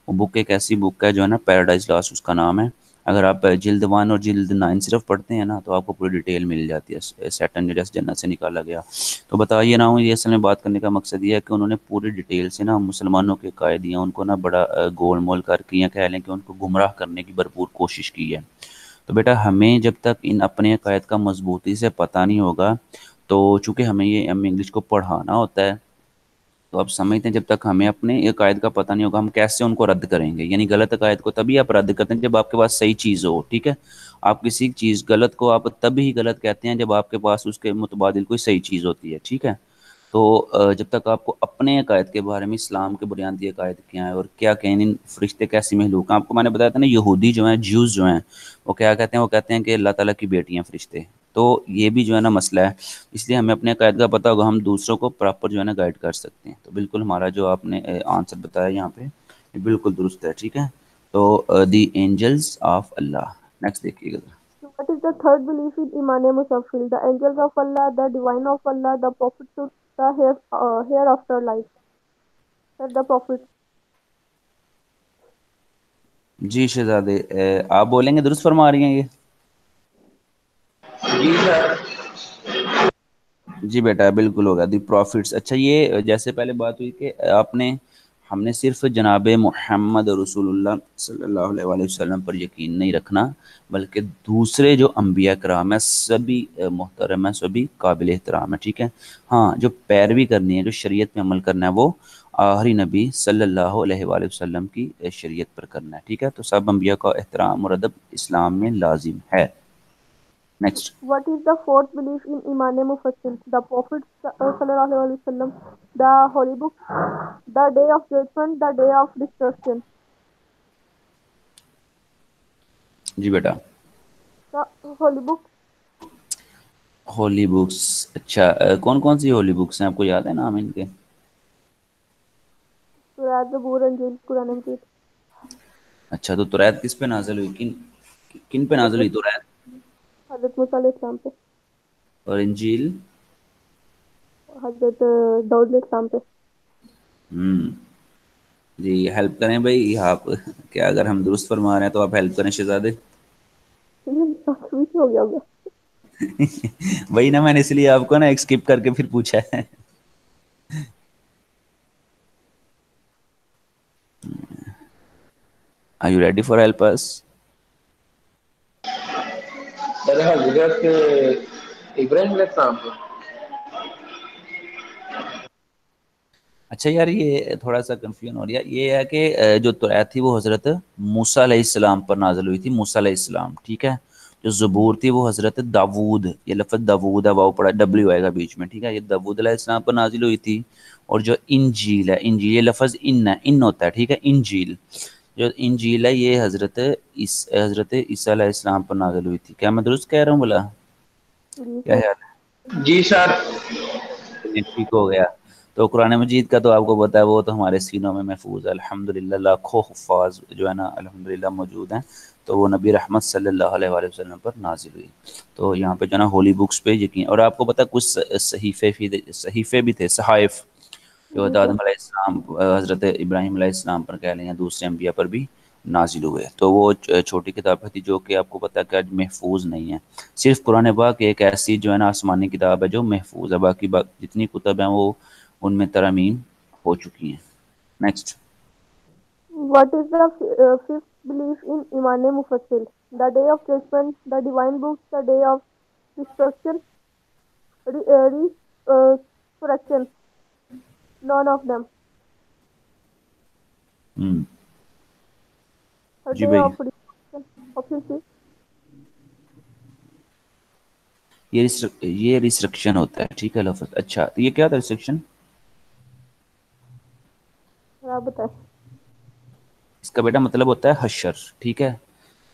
وہ بک ایک ایسی بک ہے جو ہے نا، پیراڈائز لاس اس کا نام ہے. اگر آپ جلد 1 اور جلد 9 صرف پڑھتے ہیں نا تو آپ کو پوری ڈیٹیل مل جاتی ہے، سیٹن جو جیسے جنت سے نکالا گیا. تو بتائیے نا، یہ اصل میں بات کرنے کا مقصد یہ ہے کہ انہوں نے پوری ڈیٹیل سے نا مسلمانوں کے قائدین ان کو نا بڑا گول مول کر کے، یا کہہ لیں کہ ان کو گمراہ کرنے کی بھرپور کوشش کی ہے. تو بیٹا ہمیں جب تک ان اپنے عقائد کا مضبوطی سے پتہ نہیں ہوگا، تو چونکہ ہمیں انگلش کو پڑھانا ہوتا ہے، تو آپ سمجھتے ہیں جب تک ہمیں اپنے عقائد کا پتہ نہیں ہوگا ہم کیسے ان کو رد کریں گے. یعنی غلط عقائد کو تبھی آپ رد کرتے ہیں جب آپ کے پاس صحیح چیز ہو. ٹھیک ہے، آپ کسی چیز غلط کو آپ تب ہی غلط کہتے ہیں جب آپ کے پاس اس کے متبادل کوئی صحیح چیز ہوتی ہے. ٹھیک ہے، تو جب تک آپ کو اپنے عقائد کے بارے میں، اسلام کے بنیادی عقائد کیا ہیں اور کیا کہیں ان فرشتے کیسی مخلوق ہیں. آپ کو میں نے بتایا تھا نا، یہودی جو ہیں، جیوز جو ہیں، وہ کیا کہتے ہیں، وہ کہتے ہیں کہ اللہ تعالیٰ کی بیٹیاں فرشتے. تو یہ بھی جو ہے نا مسئلہ ہے. اس لیے ہمیں اپنے عقائد کا پتہ ہوگا، ہم دوسروں کو پراپر جو ہے نا گائیڈ کر سکتے ہیں. تو بالکل ہمارا جو آپ نے آنسر بتایا یہاں پہ یہ بالکل درست ہے. ٹھیک ہے، تو the angels of Allah. Next دیکھیے گا. What is the third belief in Iman Musaffil? The angels of Allah, the divine of Allah, the prophethood, the hereafter life. The prophet. جی شہزادے، آپ بولیں گے، درست فرما رہی ہیں یہ؟ جی سر. جی بیٹا بالکل ہوگا، دی پروفٹس. اچھا، یہ جیسے پہلے بات ہوئی کہ ہم نے صرف جناب محمد رسول اللہ صلی اللہ علیہ وآلہ وسلم پر یقین نہیں رکھنا، بلکہ دوسرے جو انبیاء کرام ہیں سبھی محترم ہیں، سبھی قابل احترام ہیں. ٹھیک ہے، ہاں جو پیروی کرنی ہے، جو شریعت میں عمل کرنا ہے، وہ آخری نبی صلی اللہ علیہ وآلہ وسلم کی شریعت پر کرنا ہے. ٹھیک ہے، تو سب انبیاء کا احترام اور ادب اسلام میں لازم ہے. Next. What is the fourth belief in Iman Mufassal? The Prophet sallallahu alaihi wasallam, the Holy Book, the Day of Judgment, the Day of Destruction. جی بیٹا. The Holy Book. Holy books. اچھا، کون کون سی ہولی بکس ہیں، آپ کو یاد ہے نام ان کے؟ Surah Zabur, Injil, Quran Majid. اچھا، تو توریت کس پہ نازل ہوئی، کن پہ نازل ہوئی توریت؟ حضرت موسیٰ علیہ السلام پہ. اور انجیل؟ حضرت داؤد علیہ السلام پہ. جی ہیلپ کریں بھائی آپ، کیا اگر ہم درست فرما رہے ہیں تو آپ ہیلپ کریں شہزادے. ہو گیا ہوگا. وہی نا، میں نے اس لیے آپ کو نا ایک اسکپ کر کے پھر پوچھا ہے. Are you ready for help us? سر حضرت ابراہیم علیہ السلام کو. اچھا یار، یہ تھوڑا سا کنفیوژن ہو رہا ہے. یہ ہے کہ جو توریت تھی وہ حضرت موسیٰ علیہ السلام پر نازل ہوئی تھی، موسیٰ علیہ السلام. ٹھیک ہے، جو زبور تھی وہ حضرت داود، یہ لفظ داود ہے، واو پڑا، ڈبلیو آئے گا بیچ میں. ٹھیک ہے، یہ داود علیہ السلام پر نازل ہوئی تھی. اور جو انجیل ہے، انجیل یہ لفظ ان ہوتا ہے. ٹھیک ہے، انجیل، جو انجیل ہے یہ حضرت عیسیٰ علیہ السلام پر نازل ہوئی تھی. کیا میں درست کہہ رہا ہوں بولا؟ جی کیا سر. خیال ہے؟ جی سر. ٹھیک ہو گیا. تو قرآن مجید کا تو آپ کو پتا ہے وہ تو ہمارے سینوں میں محفوظ ہے الحمدللہ. لاکھوں حفاظ جو ہے نا الحمدللہ موجود ہیں. تو وہ نبی رحمت صلی اللہ علیہ وآلہ وسلم پر نازل ہوئی. تو یہاں پہ جو ہے نا ہولی بکس پہ یقین. اور آپ کو پتا کچھ صحیفے بھی تھے، صحائف، جو جی سر. آدم علیہ السلام، حضرت ابراہیم علیہ السلام پر کہہ لیں یا دوسرے انبیاء پر بھی نازل ہوئے. تو وہ چھوٹی کتابیں تھی جو کہ آپ کو پتا کہ آج محفوظ نہیں ہے. صرف قرآن پاک ایک ایسی جو ہے نا آسمانی کتاب ہے جو محفوظ ہے، باقی جتنی کتب ہیں وہ ان میں ترامیم ہو چکی ہیں. Next. What is the fifth belief in Iman Mufassal? The Day of Judgment, the Divine Book, the Day of Destruction, Resurrection. None of them. The جی Day بھائی، of Destruction. Option C. یہ ریسٹرکشن ہوتا ہے. ٹھیک ہے لفظ. اچھا، تو یہ کیا تھا ریسٹرکشن؟ آپ بتائیں. اس کا بیٹا مطلب ہوتا ہے حشر. ٹھیک ہے،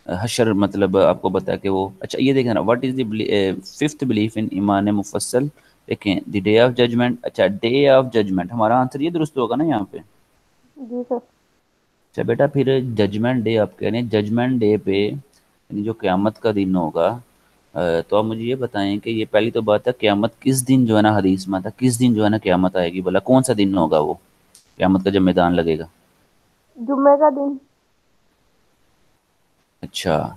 حشر مطلب آپ کو بتا کہ وہ. اچھا یہ دیکھیں نا، what is the fifth belief in ایمان مفصل. دیکھیں، دی ڈے آف ججمنٹ. اچھا، ڈے آف ججمنٹ ہمارا آنسر یہ درست ہوگا نا یہاں پہ. جی سر. اچھا بیٹا، پھر ججمنٹ ڈے آپ کہہ رہے ہیں. ججمنٹ ڈے پہ یعنی جو قیامت کا دن ہوگا، تو آپ مجھے یہ بتائیں کہ یہ پہلی تو بات ہے قیامت کس دن جو ہے نا حدیث میں تھا کس دن جو ہے نا قیامت آئے گی بلا کون سا دن ہوگا وہ قیامت کا جب میدان لگے گا؟ جمعے کا دن۔ اچھا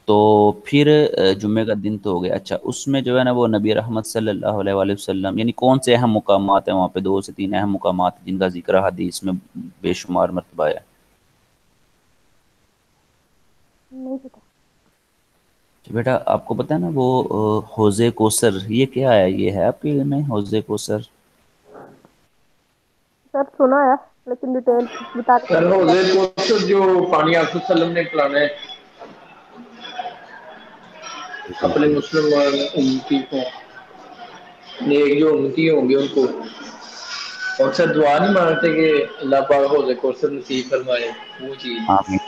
تو پھر جمعے کا دن تو ہو گیا، اچھا اس میں جو ہے نا وہ نبی رحمت صلی اللہ علیہ وآلہ وسلم یعنی کون سے اہم مقامات ہیں وہاں پہ؟ 2 سے 3 اہم مقامات جن کا ذکر حدیث میں بے شمار مرتبہ ہے۔ نہیں پتا بیٹا آپ کو پتہ ہے نا وہ حوض کوثر یہ کیا ہے؟ یہ ہے آپ کے علم میں حوض کوثر؟ سر، سنا ہے لیکن ڈیٹیل بتا سر دیں۔ حوض کوثر جو پانی آپ وسلم نے پلانا ہے اپنے بالکل مسلمان امتی کو، نیک جو امتی ہوں گے ان کو، اور سر دعا نہیں مانگتے کہ اللہ پاک حوض کوثر نصیب فرمائے وہ چیز؟ آمین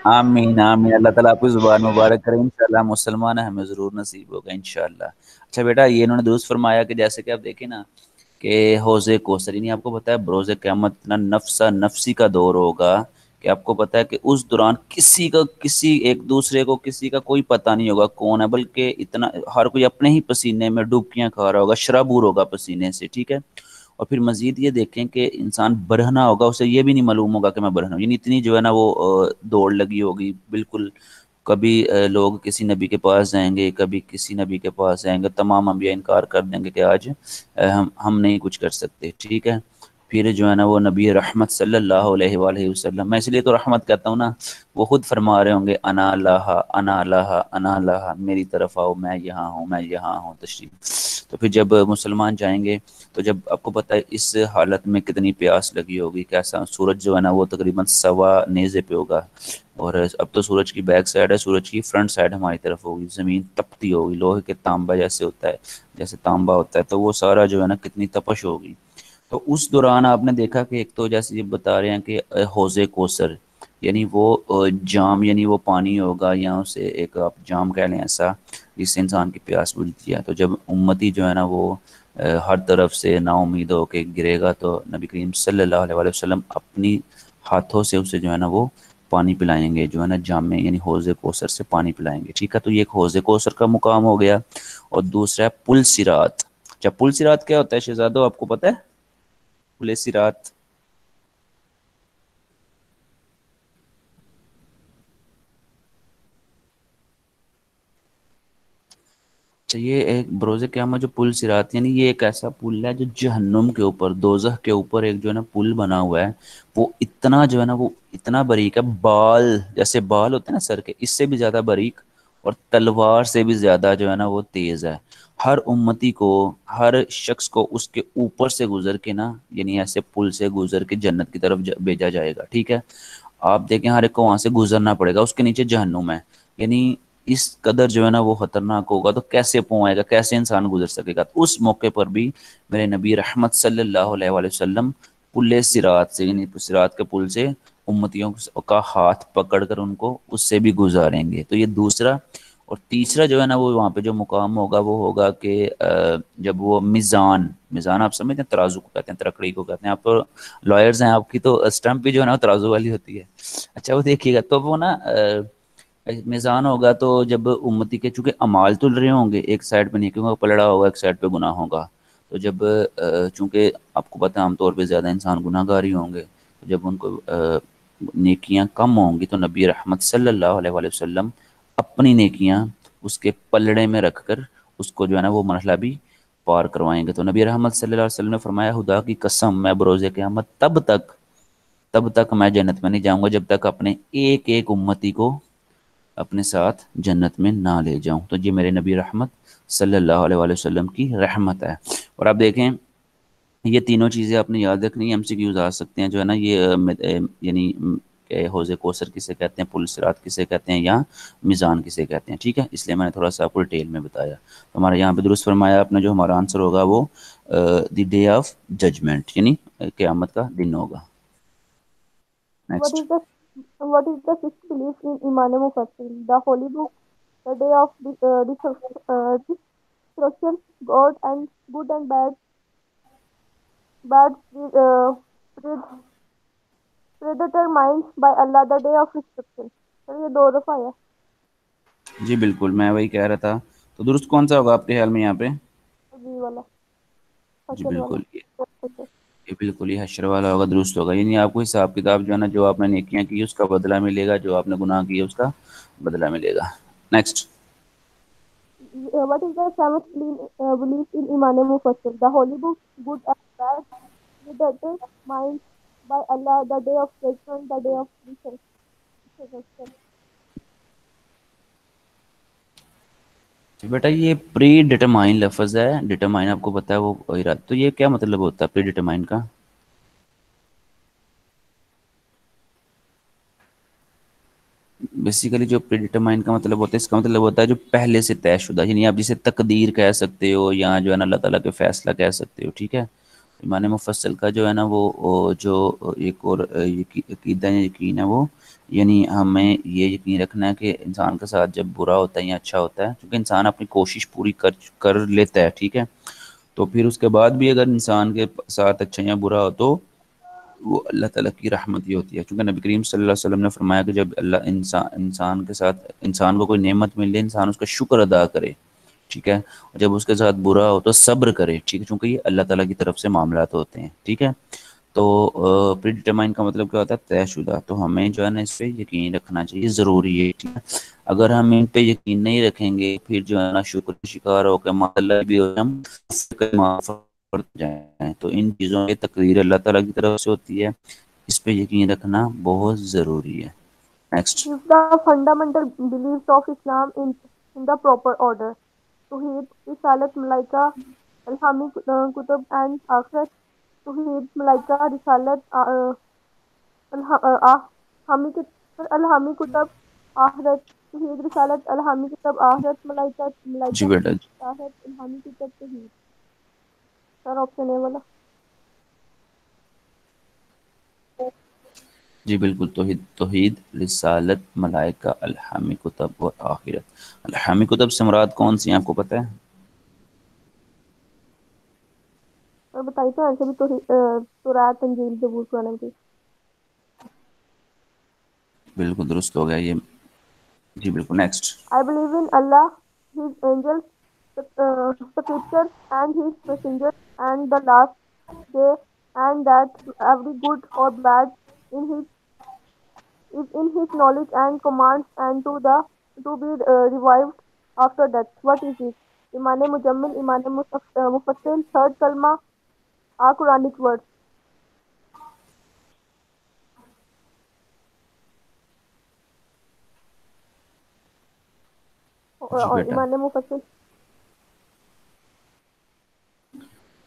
آمین آمین، اللہ تعالیٰ آپ کی زبان مبارک کرے، انشاءاللہ مسلمان ہیں ہمیں ضرور نصیب ہوگا انشاءاللہ۔ اچھا بیٹا یہ انہوں نے درست فرمایا کہ جیسے کہ آپ دیکھیں نا کہ حوض کوثر یعنی آپ کو پتہ ہے بروز قیامت اتنا نفسا نفسی کا دور ہوگا کہ آپ کو پتہ ہے کہ اس دوران کسی کا کسی ایک دوسرے کو کسی کا کوئی پتہ نہیں ہوگا کون ہے، بلکہ اتنا ہر کوئی اپنے ہی پسینے میں ڈبکیاں کھا رہا ہوگا، شرابور ہوگا پسینے سے، ٹھیک ہے؟ اور پھر مزید یہ دیکھیں کہ انسان برہنا ہوگا، اسے یہ بھی نہیں معلوم ہوگا کہ میں برہنا ہوں، یعنی اتنی جو ہے نا وہ دوڑ لگی ہوگی بالکل۔ کبھی لوگ کسی نبی کے پاس جائیں گے، کبھی کسی نبی کے پاس جائیں گے، تمام انبیاء انکار کر دیں گے کہ آج ہم نہیں کچھ کر سکتے، ٹھیک ہے؟ پھر جو ہے نا وہ نبی رحمت صلی اللہ علیہ وآلہ وسلم، میں اس لیے تو رحمت کہتا ہوں نا، وہ خود فرما رہے ہوں گے انا لہا انا لہا انا لہا، میری طرف آؤ میں یہاں ہوں میں یہاں ہوں، تشریف۔ تو پھر جب مسلمان جائیں گے تو جب آپ کو پتہ ہے اس حالت میں کتنی پیاس لگی ہوگی، کیسا سورج جو ہے نا وہ تقریباً 1.25 پہ ہوگا، اور اب تو سورج کی بیک سائڈ ہے، سورج کی فرنٹ سائڈ ہماری طرف ہوگی، زمین تپتی ہوگی لوہے کے تانبا جیسے ہوتا ہے، جیسے تانبا ہوتا ہے، تو وہ سارا جو ہے نا کتنی تپش ہوگی۔ تو اس دوران آپ نے دیکھا کہ ایک تو جیسے یہ بتا رہے ہیں کہ حوض کوثر یعنی وہ جام یعنی وہ پانی ہوگا، یا اسے ایک آپ جام کہہ لیں ایسا جس سے انسان کی پیاس بجھتی ہے۔ تو جب امتی جو ہے نا وہ ہر طرف سے نا امید ہو کے گرے گا تو نبی کریم صلی اللہ علیہ وآلہ وسلم اپنی ہاتھوں سے اسے جو ہے نا وہ پانی پلائیں گے، جو ہے نا جام میں یعنی حوض کوثر سے پانی پلائیں گے، ٹھیک ہے؟ تو یہ ایک حوض کوثر کا مقام ہو گیا۔ اور دوسرا ہے پل صراط۔ اچھا پل صراط کیا ہوتا ہے شہزادو، آپ کو پتہ ہے پل صراط؟ اچھا یہ ایک بروز قیامت جو پل صراط یعنی یہ ایک ایسا پل ہے جو جہنم کے اوپر دوزخ کے اوپر ایک جو ہے نا پل بنا ہوا ہے، وہ اتنا جو ہے نا وہ اتنا باریک ہے، بال جیسے بال ہوتے ہیں نا سر کے، اس سے بھی زیادہ باریک، اور تلوار سے بھی زیادہ جو ہے نا وہ تیز ہے۔ ہر امتی کو ہر شخص کو اس کے اوپر سے گزر کے نا یعنی ایسے پل سے گزر کے جنت کی طرف بھیجا جائے گا، ٹھیک ہے؟ آپ دیکھیں ہر ایک کو وہاں سے گزرنا پڑے گا، اس کے نیچے جہنم ہے، یعنی اس قدر جو ہے نا وہ خطرناک ہوگا، تو کیسے پہنچے گا، کیسے انسان گزر سکے گا؟ تو اس موقع پر بھی میرے نبی رحمت صلی اللہ علیہ وآلہ وسلم پل صراط سے یعنی صراط کے پل سے امتیوں کا ہاتھ پکڑ کر ان کو اس سے بھی گزاریں گے۔ تو یہ دوسرا۔ اور تیسرا جو ہے نا وہ وہاں پہ جو مقام ہوگا وہ ہوگا کہ جب وہ میزان، میزان آپ سمجھتے ہیں ترازو کو کہتے ہیں، ترکڑی کو کہتے ہیں، آپ تو لائرز ہیں، آپ کی تو اسٹمپ بھی جو ہے نا ترازو والی ہوتی ہے۔ اچھا وہ دیکھیے گا تو وہ نا میزان ہوگا، تو جب امتی کے چونکہ اعمال تل رہے ہوں گے، ایک سائڈ پہ نیکیوں کا پلڑا ہوگا ایک سائڈ پہ گناہ ہوگا، تو جب چونکہ آپ کو پتہ ہے عام طور پہ زیادہ انسان گناہ گار ہی ہوں گے، تو جب ان کو نیکیاں کم ہوں گی تو نبی رحمت صلی اللہ علیہ وآلہ وسلم اپنی نیکیاں اس کے پلڑے میں رکھ کر اس کو جو ہے نا وہ مرحلہ بھی پار کروائیں گے۔ تو نبی رحمت صلی اللہ علیہ وسلم نے فرمایا خدا کی قسم میں بروز قیامت تب تک میں جنت میں نہیں جاؤں گا جب تک اپنے ایک ایک امتی کو اپنے ساتھ جنت میں نہ لے جاؤں۔ تو یہ میرے نبی رحمت صلی اللہ علیہ وآلہ وسلم کی رحمت ہے۔ اور آپ دیکھیں یہ تینوں چیزیں آپ نے یاد رکھنی، ایم سی کیوز آ سکتے ہیں جو ہے نا یہ یعنی کہ حوض کوثر کسے کہتے ہیں، پل صراط کسے کہتے ہیں، یا میزان کسے کہتے ہیں، ٹھیک ہے؟ اس لیے میں نے تھوڑا سا آپ کو ڈیٹیل میں بتایا۔ تو ہمارے یہاں پہ درست فرمایا آپ نے، جو ہمارا آنسر ہوگا وہ دی ڈے آف ججمنٹ یعنی قیامت کا دن ہوگا۔ What next. is the what is the sixth belief in Iman Mufassal, the holy book, the day of destruction, God and good and bad pred- predetermined by Allah, the day of destruction. سر یہ 2 دفعہ ہے۔ جی بالکل میں وہی کہہ رہا تھا تو درست کون سا ہوگا آپ کے خیال میں یہاں پہ؟ جی والا، جی حشر والا. بالکل، یہ بالکل یہ حشر والا ہوگا، درست ہوگا. یعنی آپ کو حساب کتاب جو ہے نا، جو آپ نے نیکیاں کی اس کا بدلہ ملے گا، جو آپ نے گناہ کیے اس کا بدلہ ملے گا. Next. What is the seventh belief in Iman Mufassal? The holy book, good and bad, created mind by Allah, the day of judgment, the day of resurrection. بیٹا یہ پری ڈیٹرمائن لفظ ہے. ڈیٹرمائن آپ کو پتا ہے وہ ارادہ، تو یہ کیا مطلب ہوتا ہے پری ڈیٹرمائن کا؟ بیسیکلی جو پری ڈیٹرمائن کا مطلب ہوتا ہے، اس کا مطلب ہوتا ہے جو پہلے سے طے شدہ، یعنی آپ جسے تقدیر کہہ سکتے ہو یا جو ہے نا اللہ تعالیٰ کے فیصلہ کہہ سکتے ہو. ٹھیک ہے. ایمان مفصل کا جو ہے نا وہ جو ایک اور عقیدہ یا یقین ہے وہ، یعنی ہمیں یہ یقین رکھنا ہے کہ انسان کے ساتھ جب برا ہوتا ہے یا اچھا ہوتا ہے، کیونکہ انسان اپنی کوشش پوری کر لیتا ہے. ٹھیک ہے. تو پھر اس کے بعد بھی اگر انسان کے ساتھ اچھا یا برا ہو تو وہ اللہ تعالیٰ کی رحمت ہی ہوتی ہے. کیونکہ نبی کریم صلی اللہ علیہ وسلم نے فرمایا کہ جب اللہ انسان کے ساتھ انسان کو کوئی نعمت مل جائے، انسان اس کا شکر ادا کرے. ٹھیک ہے. اور جب اس کے ساتھ برا ہو تو صبر کرے. ٹھیک ہے. چونکہ یہ اللہ تعالیٰ کی طرف سے معاملات ہوتے ہیں. ٹھیک ہے. تو پری ڈیٹرمائن کا مطلب کیا ہوتا ہے؟ طے شدہ. تو ہمیں جو ہے نا اس پہ یقین رکھنا چاہیے، ضروری ہے. ٹھیک ہے. اگر ہم ان پہ یقین نہیں رکھیں گے پھر جو ہے نا شکر کا شکار ہو کے اللہ بھی ہم معاف پڑ جائیں. تو ان چیزوں کی تقدیر اللہ تعالیٰ کی طرف سے ہوتی ہے، اس پہ یقین رکھنا بہت ضروری ہے. Next. Give the fundamental beliefs of Islam in the proper order. Tawheed, Risalat, Malaika, Alhami, Kutub and Akhirat. Tawheed, Malaika, Risalat, Alhami, Alhami, Kutub, Akhirat. Tawheed, Risalat, Alhami, Kutub, Akhirat, Malaika, جی Malaika, بیٹا. Akhirat, Alhami, Kutub, Tawheed. Sir, option A والا. جی بالکل. توحید، رسالت، ملائکہ، الہامی کتب اور آخرت. الہامی کتب سے مراد کون سی ہیں آپ کو پتہ ہے؟ اور بتائیے تو ایسے بھی تورات، انجیل، زبور، قرآن کی. بالکل درست ہو گیا یہ. جی بالکل. Next. I believe in Allah, His angels, scriptures, and His messengers, and the last day, and that every good or bad in His is in His knowledge and commands, and to be revived after death. What is it? Iman Mujammil, Iman Mufassil, third kalma, are Quranic words. جی اور بیٹا. ایمان مفصل.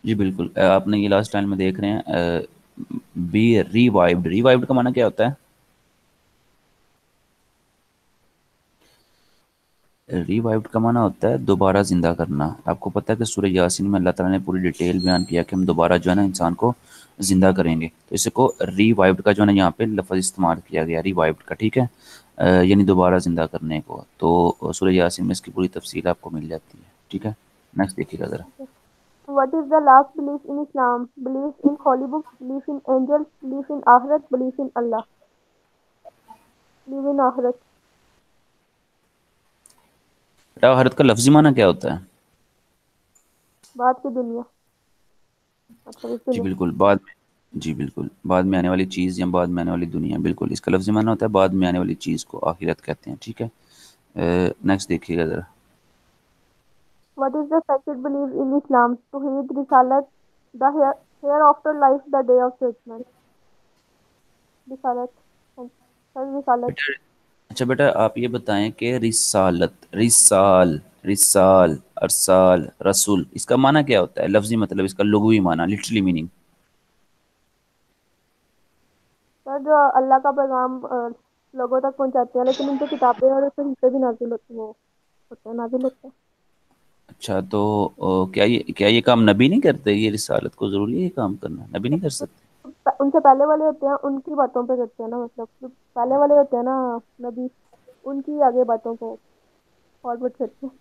جی بالکل. آپ نے یہ last time میں دیکھ رہے ہیں بی ریوائوڈ. ریوائوڈ کا معنی کیا ہوتا ہے؟ ریوائوڈ کا معنی ہوتا ہے دوبارہ زندہ کرنا. آپ کو پتہ ہے کہ سورہ یاسین میں اللہ تعالیٰ نے پوری ڈیٹیل بیان کیا کہ ہم دوبارہ جو ہے نا انسان کو زندہ کریں گے. تو اس کو ریوائوڈ کا جو ہے نا یہاں پہ لفظ استعمال کیا گیا، ریوائوڈ کا. ٹھیک ہے. یعنی دوبارہ زندہ کرنے کو. تو سورہ یاسین میں اس کی پوری تفصیل آپ کو مل جاتی ہے. ٹھیک ہے. نیکسٹ دیکھیے گا ذرا. What is the last belief in Islam? Belief in holy books, belief in angels, belief in akhirat, belief in Allah. Belief in akhirat. بیٹا آخرت کا لفظی معنی کیا ہوتا ہے؟ بعد کی دنیا. اچھا اس جی دنیا. بالکل. بعد میں. جی بالکل. بعد میں آنے والی چیز یا بعد میں آنے والی دنیا. بالکل. اس کا لفظی معنی ہوتا ہے بعد میں آنے والی چیز کو آخرت کہتے ہیں. ٹھیک ہے. نیکسٹ دیکھیے گا ذرا. What is the sacred belief in Islam? Tawheed, Risalat, the hereafter life, the day of judgment. Risalat. Risalat. بیٹا اچھا بیٹا آپ یہ بتائیں کہ رسال، ارسال، رسول، اس کا معنی کیا ہوتا ہے؟ لفظی مطلب، اس کا لغوی معنی، لٹرلی میننگ. سر جو اللہ کا پیغام لوگوں تک پہنچاتے ہیں، لیکن ان پہ کتابیں اور صحیفے بھی نازل ہوتے ہیں، نازل ہوتے ہیں. اچھا تو کیا یہ کام نبی نہیں کرتے؟ یہ رسالت کو ضروری ہے یہ کام کرنا؟ نبی نہیں کر سکتے؟ ان سے پہلے والے ہوتے ہیں، ان کی باتوں پہ کرتے ہیں نا. مطلب جو پہلے والے ہوتے ہیں نا نبی، ان کی آگے باتوں کو فارورڈ کرتے ہیں.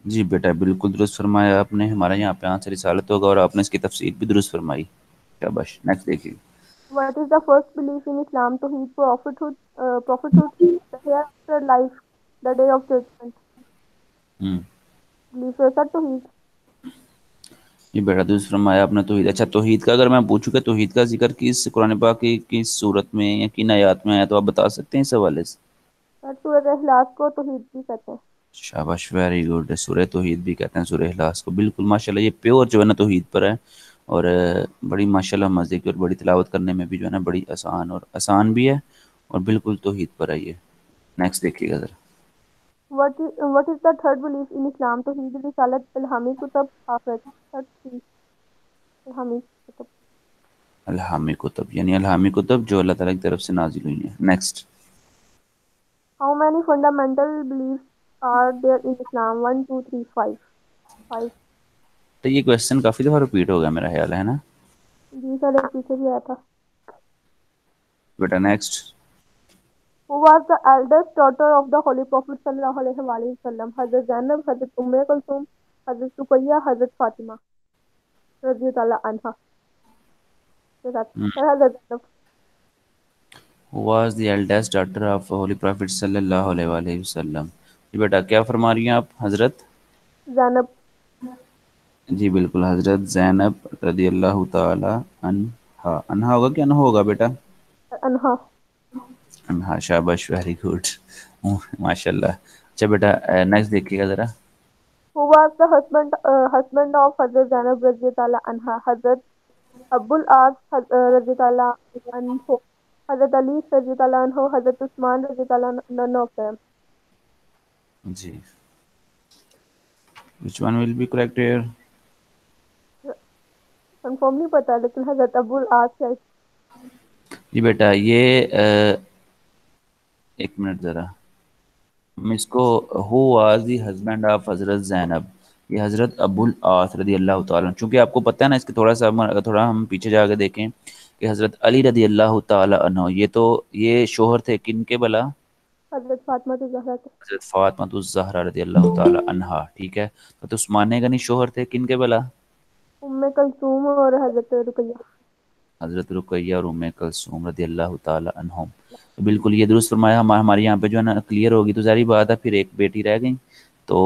جی بیٹا بالکل درست فرمایا آپ نے. ہمارے یہاں پہ سے رسالت ہوگا اور آپ نے اس کی تفصیل بھی درست فرمائی. شاباش. نیکسٹ دیکھیے. What is the first belief in Islam? Tawheed, prophethood, the hereafter life, the day of judgment. belief sir توحید. جی بیٹا درست فرمایا آپ نے توحید. اچھا توحید کا اگر میں پوچھوں کہ توحید کا ذکر کس قرآن پاک کی کس صورت میں یا کن آیات میں ہے تو آپ بتا سکتے ہیں اس حوالے سے؟ سر سورۃ اخلاص کو توحید بھی کہتے ہیں. شاباش ویری گڈ. سورہ توحید بھی کہتے ہیں سورہ اخلاص کو. بالکل ماشاءاللہ یہ پیور جو ہے نا توحید پر ہے اور بڑی ماشاءاللہ مزے کی اور بڑی تلاوت کرنے میں بھی جو ہے نا بڑی آسان بھی ہے اور بالکل توحید پر ہے یہ. نیکسٹ دیکھیے گا ذرا. what is the third belief in Islam? توحید رسالت الہامی کتب آخرت. سر الہامی کتب. الہامی کتب یعنی الہامی کتب جو اللہ تعالیٰ کی طرف سے نازل ہوئی ہیں. Next. how many fundamental beliefs are there in Islam? 1 2 3 5. 5. تو یہ کویشچن کافی دفعہ ریپیٹ ہو گیا میرا خیال ہے نا جی سر ایک پیچھے بھی آیا تھا. بیٹا. Next. Who was the eldest daughter of the Holy Prophet sallallahu alaihi wasallam? Hazrat Zainab, Hazrat Kulthum, Hazrat Ruqayya, Hazrat Fatima radiyallahu anha. Sir Hazrat Zainab. Who was the eldest daughter of Holy Prophet sallallahu alaihi وسلم. جی بیٹا کیا فرما رہی ہیں آپ حضرت؟ زینب. جی بالکل حضرت زینب رضی اللہ تعالی عنہا. انہا ہوگا کہ انہا ہوگا بیٹا؟ انہا. انہا. شاباش ویری گڈ ماشاء اللہ. اچھا بیٹا نیکسٹ دیکھیے گا ذرا. Who was the husband of Hazrat Zainab radiyallahu anha? Hazrat Abul As radiyallahu anhu, Hazrat Ali radiyallahu anhu, Hazrat Usman radiyallahu anhu, none of them. جی which one will be correct here? Confirm نہیں پتا لیکن حضرت ابو العاص ہے. جی بیٹا یہ ایک minute ذرا ہم اس کو who was the husband of حضرت زینب یہ حضرت ابو العاص رضی اللہ تعالیٰ عنہ. چونکہ آپ کو پتہ ہے نا اس کے تھوڑا ہم پیچھے جا کے دیکھیں کہ حضرت علی رضی اللہ تعالیٰ عنہ یہ شوہر تھے کن کے بلا؟ حضرت فاطمہ الزہرا کے. حضرت فاطمہ الزہرا رضی اللہ تعالیٰ عنہا. ٹھیک ہے تو عثمان غنی شوہر تھے کن کے بلا؟ ام کلثوم اور حضرت رقیہ. حضرت رقیہ اور ام کلثوم رضی اللہ تعالیٰ عنہم. تو بالکل یہ درست فرمایا. ہمارے یہاں پہ جو ہے نا کلیئر ہوگی تو ظاہری بات ہے پھر ایک بیٹی رہ گئی تو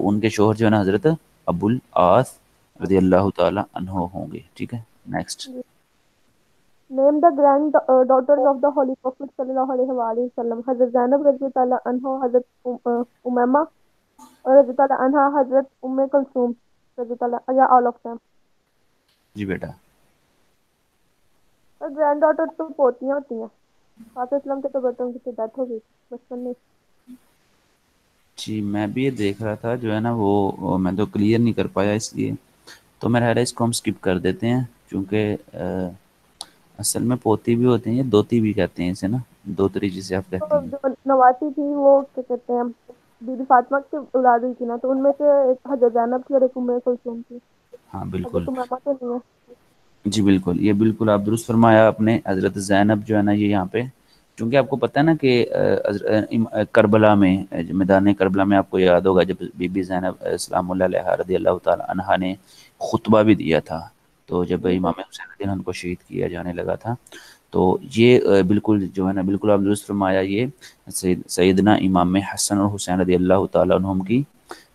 ان کے شوہر جو ہے نا حضرت ابو العاص رضی اللہ تعالیٰ عنہ ہوں گے. ٹھیک ہے next. Name the grand daughters of the holy prophet صلی اللہ علیہ وآلہ وسلم. حضرت زینب رضی اللہ عنہ, حضرت امیمہ رضی اللہ عنہا, حضرت ام کلثوم رضی اللہ, یا آل آف دیم. جی بیٹا. اور گرینڈ ڈاٹر تو پوتیاں ہوتی ہیں. پاک اسلام کے تو بیٹوں کی ڈیتھ ہو گئی بچپن میں. جی میں بھی یہ دیکھ رہا تھا جو ہے نا وہ میں تو کلیئر نہیں کر پایا اس لیے تو میرا خیال ہے اس کو ہم سکپ کر دیتے ہیں کیونکہ اصل میں پوتی بھی ہوتے ہیں یا دوتی بھی کہتے ہیں اسے نا دوتری جسے آپ کہتی تو ہیں. جو نواسی تھی وہ کیا کہتے ہیں بی بی فاطمہ کی اولاد ہوئی تھی نا, تو ان میں سے ایک حضرت زینب تھی اور ایک ام کلثوم تھی. ہاں بالکل. حضرت امیمہ تو نہیں ہے. جی بالکل یہ بالکل آپ درست فرمایا آپ نے. حضرت زینب جو ہے نا یہ یہاں پہ چونکہ آپ کو پتہ ہے نا کہ کربلا میں میدان کربلا میں آپ کو یاد ہوگا جب بی بی زینب اسلام اللہ علیہ رضی اللہ تعالیٰ عنہا نے خطبہ بھی دیا تھا تو جب جی امام سر. حسین رضی اللہ عنہ کو شہید کیا جانے لگا تھا تو یہ بالکل جو ہے نا بالکل آپ درست فرمایا. یہ سیدنا امام حسن اور حسین رضی اللہ تعالیٰ عنہم کی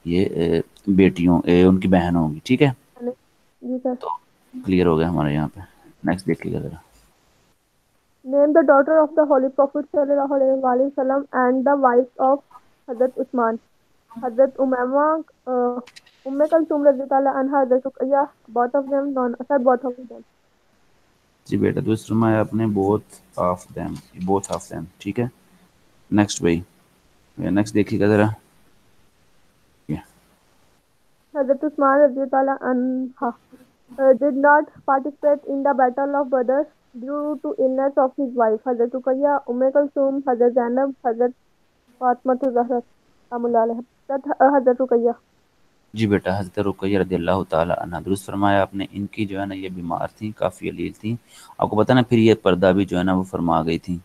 یہ بیٹیوں ان کی بہنوں ہوں گی. ٹھیک ہے جی سر. تو کلیئر ہو گیا ہمارے یہاں پہ. نیکسٹ دیکھیے گا ذرا. Name the daughter of the Holy Prophet sallallahu alaihi wasallam and the wife of Hazrat Usman. Hazrat Umayma, Kulthum radhiyallahu anha, Hazrat Ruqayya, both of them, both of them. جی بیٹا دوست فرمایا آپ نے بوتھ آف دیم. ٹھیک ہے next بھائی. Next دیکھیے گا ذرا. Hazrat Usman radhiyallahu anha did not participate in the Battle of Badr due to illness of his wife. Hazrat Ruqayya, Kulthum, Hazrat Zainab, Hazrat Fatima al-Zahra, Hazrat Ruqayya. جی بیٹا حضرت رقیہ رضی اللہ تعالیٰ عنہ درست فرمایا آپ نے. ان کی جو ہے نا یہ بیمار تھیں کافی علیل تھیں. آپ کو پتہ نا پھر یہ پردہ بھی جو ہے نا وہ فرما گئی تھیں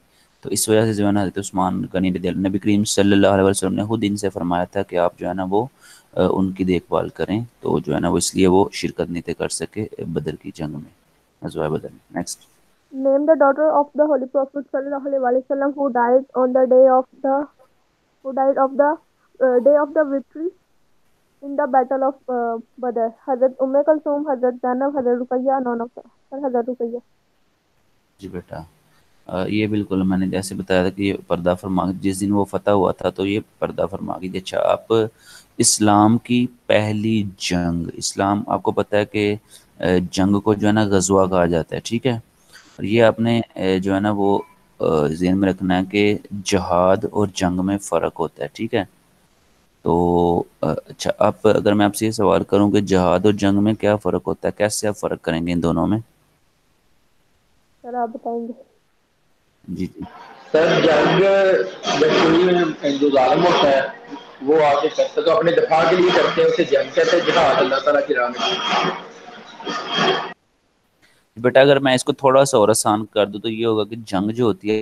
تو اس وجہ سے جو ہے نا حضرت عثمان غنی رضی اللہ نبی کریم صلی اللہ علیہ وسلم نے خود ان سے فرمایا تھا کہ آپ جو ہے نا وہ ان کی دیکھ بھال کریں تو جو ہے نا وہ اس لیے وہ شرکت نہیں تھے کر سکے بدر کی جنگ میں غزوہ بدر میں. Next. Name the daughter of the Holy Prophet sallallahu alaihi wasallam who died on the day of the day of the victory. in the battle of Badr. حضرت ام کلثوم, حضرت زینب, حضرت رقیہ, نون آف اور حضرت رقیہ. جی بیٹا یہ بالکل میں نے جیسے بتایا تھا کہ یہ پردہ فرما جس دن وہ فتح ہوا تھا تو یہ پردہ فرما گئی تھی. اچھا آپ اسلام کی پہلی جنگ, اسلام آپ کو پتہ ہے کہ جنگ کو جو ہے نا غزوہ کہا جاتا ہے, ٹھیک ہے. اور یہ آپ نے جو ہے نا وہ ذہن میں رکھنا ہے کہ جہاد اور جنگ میں فرق ہوتا ہے, ٹھیک ہے. تو اچھا آپ اگر میں آپ سے یہ سوال کروں کہ جہاد اور جنگ میں کیا فرق ہوتا ہے, کیسے آپ فرق کریں گے ان دونوں میں؟ سر آپ بتائیں گے. جی جی سر جنگ جب کوئی جو ظالم ہوتا ہے وہ آ کے کرتا تو اپنے دفاع کے لیے کرتے ہیں, اسے جنگ کہتے ہیں. جہاد اللہ تعالیٰ کی راہ میں. بیٹا اگر میں اس کو تھوڑا سا اور آسان کر دوں تو یہ ہوگا کہ جنگ جو ہوتی ہے